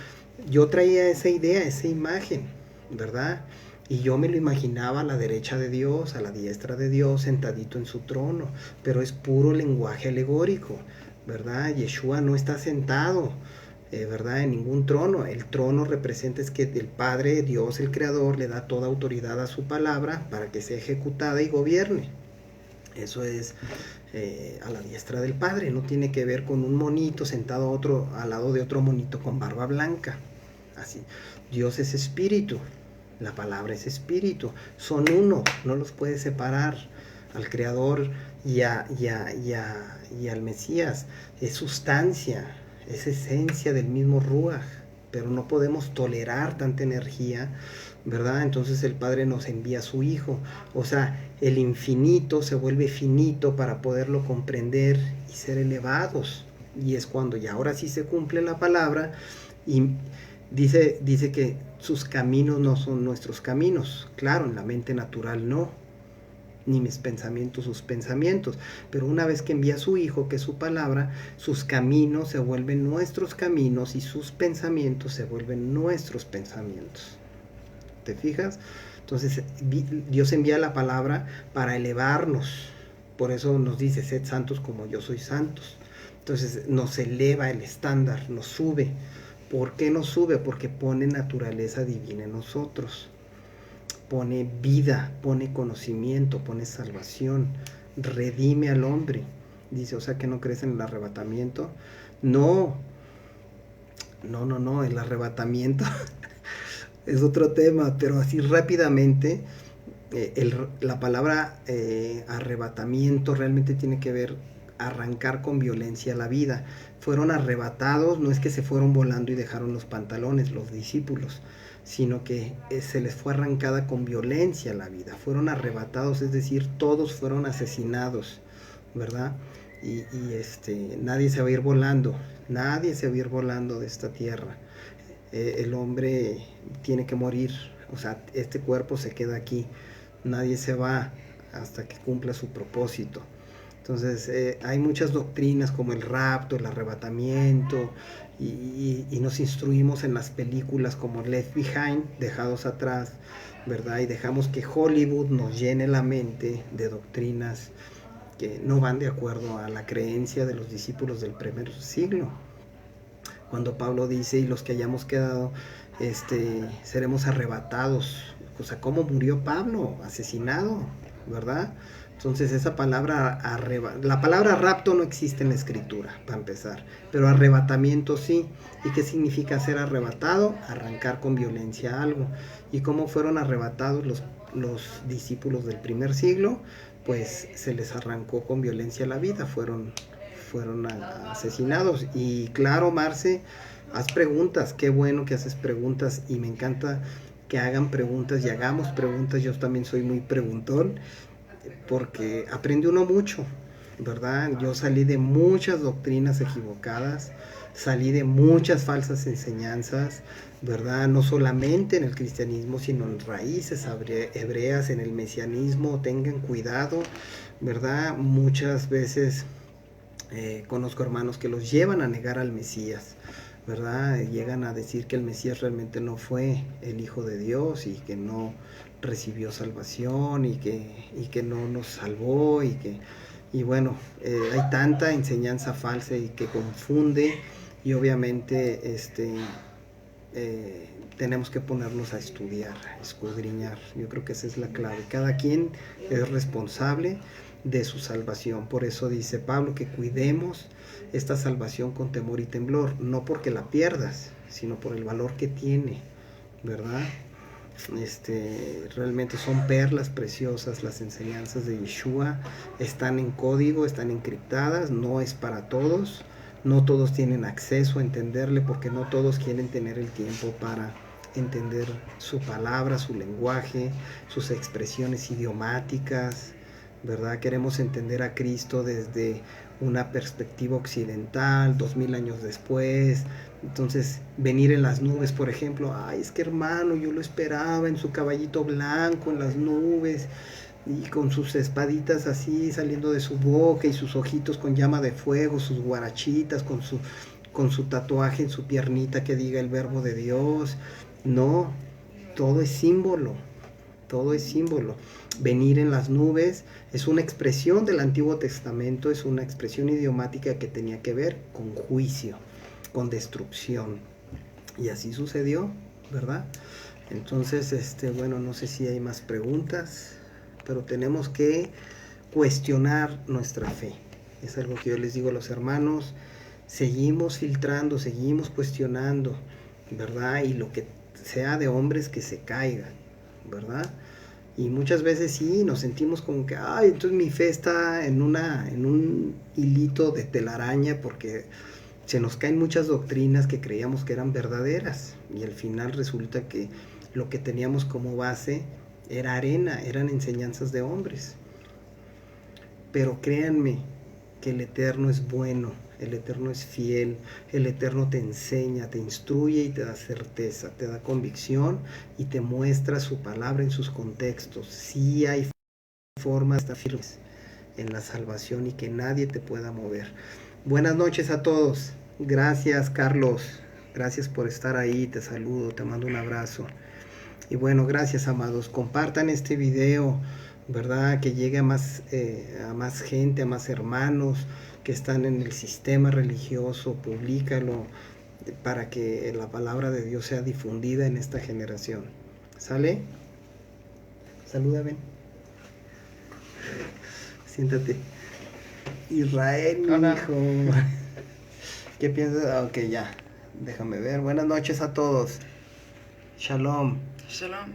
A: yo traía esa idea, esa imagen, ¿verdad? Y yo me lo imaginaba a la derecha de Dios, a la diestra de Dios, sentadito en su trono. Pero es puro lenguaje alegórico, ¿verdad? Yeshua no está sentado, ¿verdad? En ningún trono. El trono representa es que el Padre, Dios, el Creador, le da toda autoridad a su palabra para que sea ejecutada y gobierne. Eso es a la diestra del Padre. No tiene que ver con un monito sentado al lado de otro monito con barba blanca. Así. Dios es espíritu. La palabra es espíritu, son uno, no los puedes separar. Al Creador y al Mesías es sustancia, es esencia del mismo Ruach, pero no podemos tolerar tanta energía, ¿verdad? Entonces el Padre nos envía a su Hijo, o sea, el infinito se vuelve finito para poderlo comprender y ser elevados, y es cuando ya ahora sí se cumple la palabra y dice que sus caminos no son nuestros caminos. Claro, en la mente natural no, ni mis pensamientos sus pensamientos. Pero una vez que envía a su Hijo, que es su palabra, sus caminos se vuelven nuestros caminos y sus pensamientos se vuelven nuestros pensamientos. ¿Te fijas? Entonces Dios envía la palabra para elevarnos. Por eso nos dice, sed santos como yo soy santos. Entonces nos eleva el estándar, nos sube. ¿Por qué nos sube? Porque pone naturaleza divina en nosotros. Pone vida, pone conocimiento, pone salvación. Redime al hombre. Dice, o sea que no crees en el arrebatamiento. No, el arrebatamiento es otro tema, pero así rápidamente, la palabra arrebatamiento realmente tiene que ver arrancar con violencia la vida. Fueron arrebatados, no es que se fueron volando y dejaron los pantalones los discípulos, sino que se les fue arrancada con violencia la vida. Fueron arrebatados, es decir, todos fueron asesinados, ¿verdad? Y nadie se va a ir volando, nadie se va a ir volando de esta tierra. El hombre tiene que morir, o sea, este cuerpo se queda aquí, nadie se va hasta que cumpla su propósito. Entonces hay muchas doctrinas como el rapto, el arrebatamiento, y nos instruimos en las películas como Left Behind, Dejados Atrás, ¿verdad? Y dejamos que Hollywood nos llene la mente de doctrinas que no van de acuerdo a la creencia de los discípulos del primer siglo. Cuando Pablo dice, y los que hayamos quedado, seremos arrebatados. O sea, ¿cómo murió Pablo? Asesinado, ¿verdad? Entonces esa palabra, la palabra rapto no existe en la escritura, para empezar, pero arrebatamiento sí. ¿Y qué significa ser arrebatado? Arrancar con violencia algo. ¿Y cómo fueron arrebatados los discípulos del primer siglo? Pues se les arrancó con violencia la vida, fueron asesinados. Y claro, Marce, haz preguntas, qué bueno que haces preguntas y me encanta que hagan preguntas y hagamos preguntas. Yo también soy muy preguntón, porque aprende uno mucho, ¿verdad? Yo salí de muchas doctrinas equivocadas, salí de muchas falsas enseñanzas, ¿verdad? No solamente en el cristianismo, sino en raíces hebreas, en el mesianismo. Tengan cuidado, ¿verdad? Muchas veces conozco hermanos que los llevan a negar al Mesías, ¿verdad? Llegan a decir que el Mesías realmente no fue el Hijo de Dios y que no recibió salvación y que no nos salvó y bueno, hay tanta enseñanza falsa y que confunde y obviamente tenemos que ponernos a estudiar, a escudriñar. Yo creo que esa es la clave. Cada quien es responsable de su salvación. Por eso dice Pablo que cuidemos esta salvación con temor y temblor, no porque la pierdas, sino por el valor que tiene, ¿verdad? Realmente son perlas preciosas las enseñanzas de Yeshua, están en código, están encriptadas, no es para todos, no todos tienen acceso a entenderle porque no todos quieren tener el tiempo para entender su palabra, su lenguaje, sus expresiones idiomáticas, ¿verdad? Queremos entender a Cristo desde una perspectiva occidental, 2000 años después. Entonces, venir en las nubes, por ejemplo, ay, es que hermano, yo lo esperaba en su caballito blanco, en las nubes, y con sus espaditas así saliendo de su boca, y sus ojitos con llama de fuego, sus guarachitas, con su tatuaje en su piernita que diga el verbo de Dios. No, todo es símbolo, todo es símbolo. Venir en las nubes es una expresión del Antiguo Testamento, es una expresión idiomática que tenía que ver con juicio, con destrucción. Y así sucedió, ¿verdad? Entonces, bueno, no sé si hay más preguntas, pero tenemos que cuestionar nuestra fe. Es algo que yo les digo a los hermanos, seguimos filtrando, seguimos cuestionando, ¿verdad? Y lo que sea de hombres que se caiga, ¿verdad? Y muchas veces sí, nos sentimos como que, ay, entonces mi fe está en un hilito de telaraña porque se nos caen muchas doctrinas que creíamos que eran verdaderas y al final resulta que lo que teníamos como base era arena, eran enseñanzas de hombres. Pero créanme que el Eterno es bueno, el Eterno es fiel, el Eterno te enseña, te instruye y te da certeza, te da convicción y te muestra su palabra en sus contextos. Sí hay formas de estar firmes en la salvación y que nadie te pueda mover. Buenas noches a todos. Gracias, Carlos. Gracias por estar ahí. Te saludo, te mando un abrazo. Y bueno, gracias, amados. Compartan este video, ¿verdad? Que llegue a más gente, a más hermanos que están en el sistema religioso. Públicalo para que la palabra de Dios sea difundida en esta generación. ¿Sale? Saluda, ven. Siéntate. Israel, mi hijo. ¿Qué piensas? Ok, ya. Déjame ver. Buenas noches a todos. Shalom.
B: Shalom.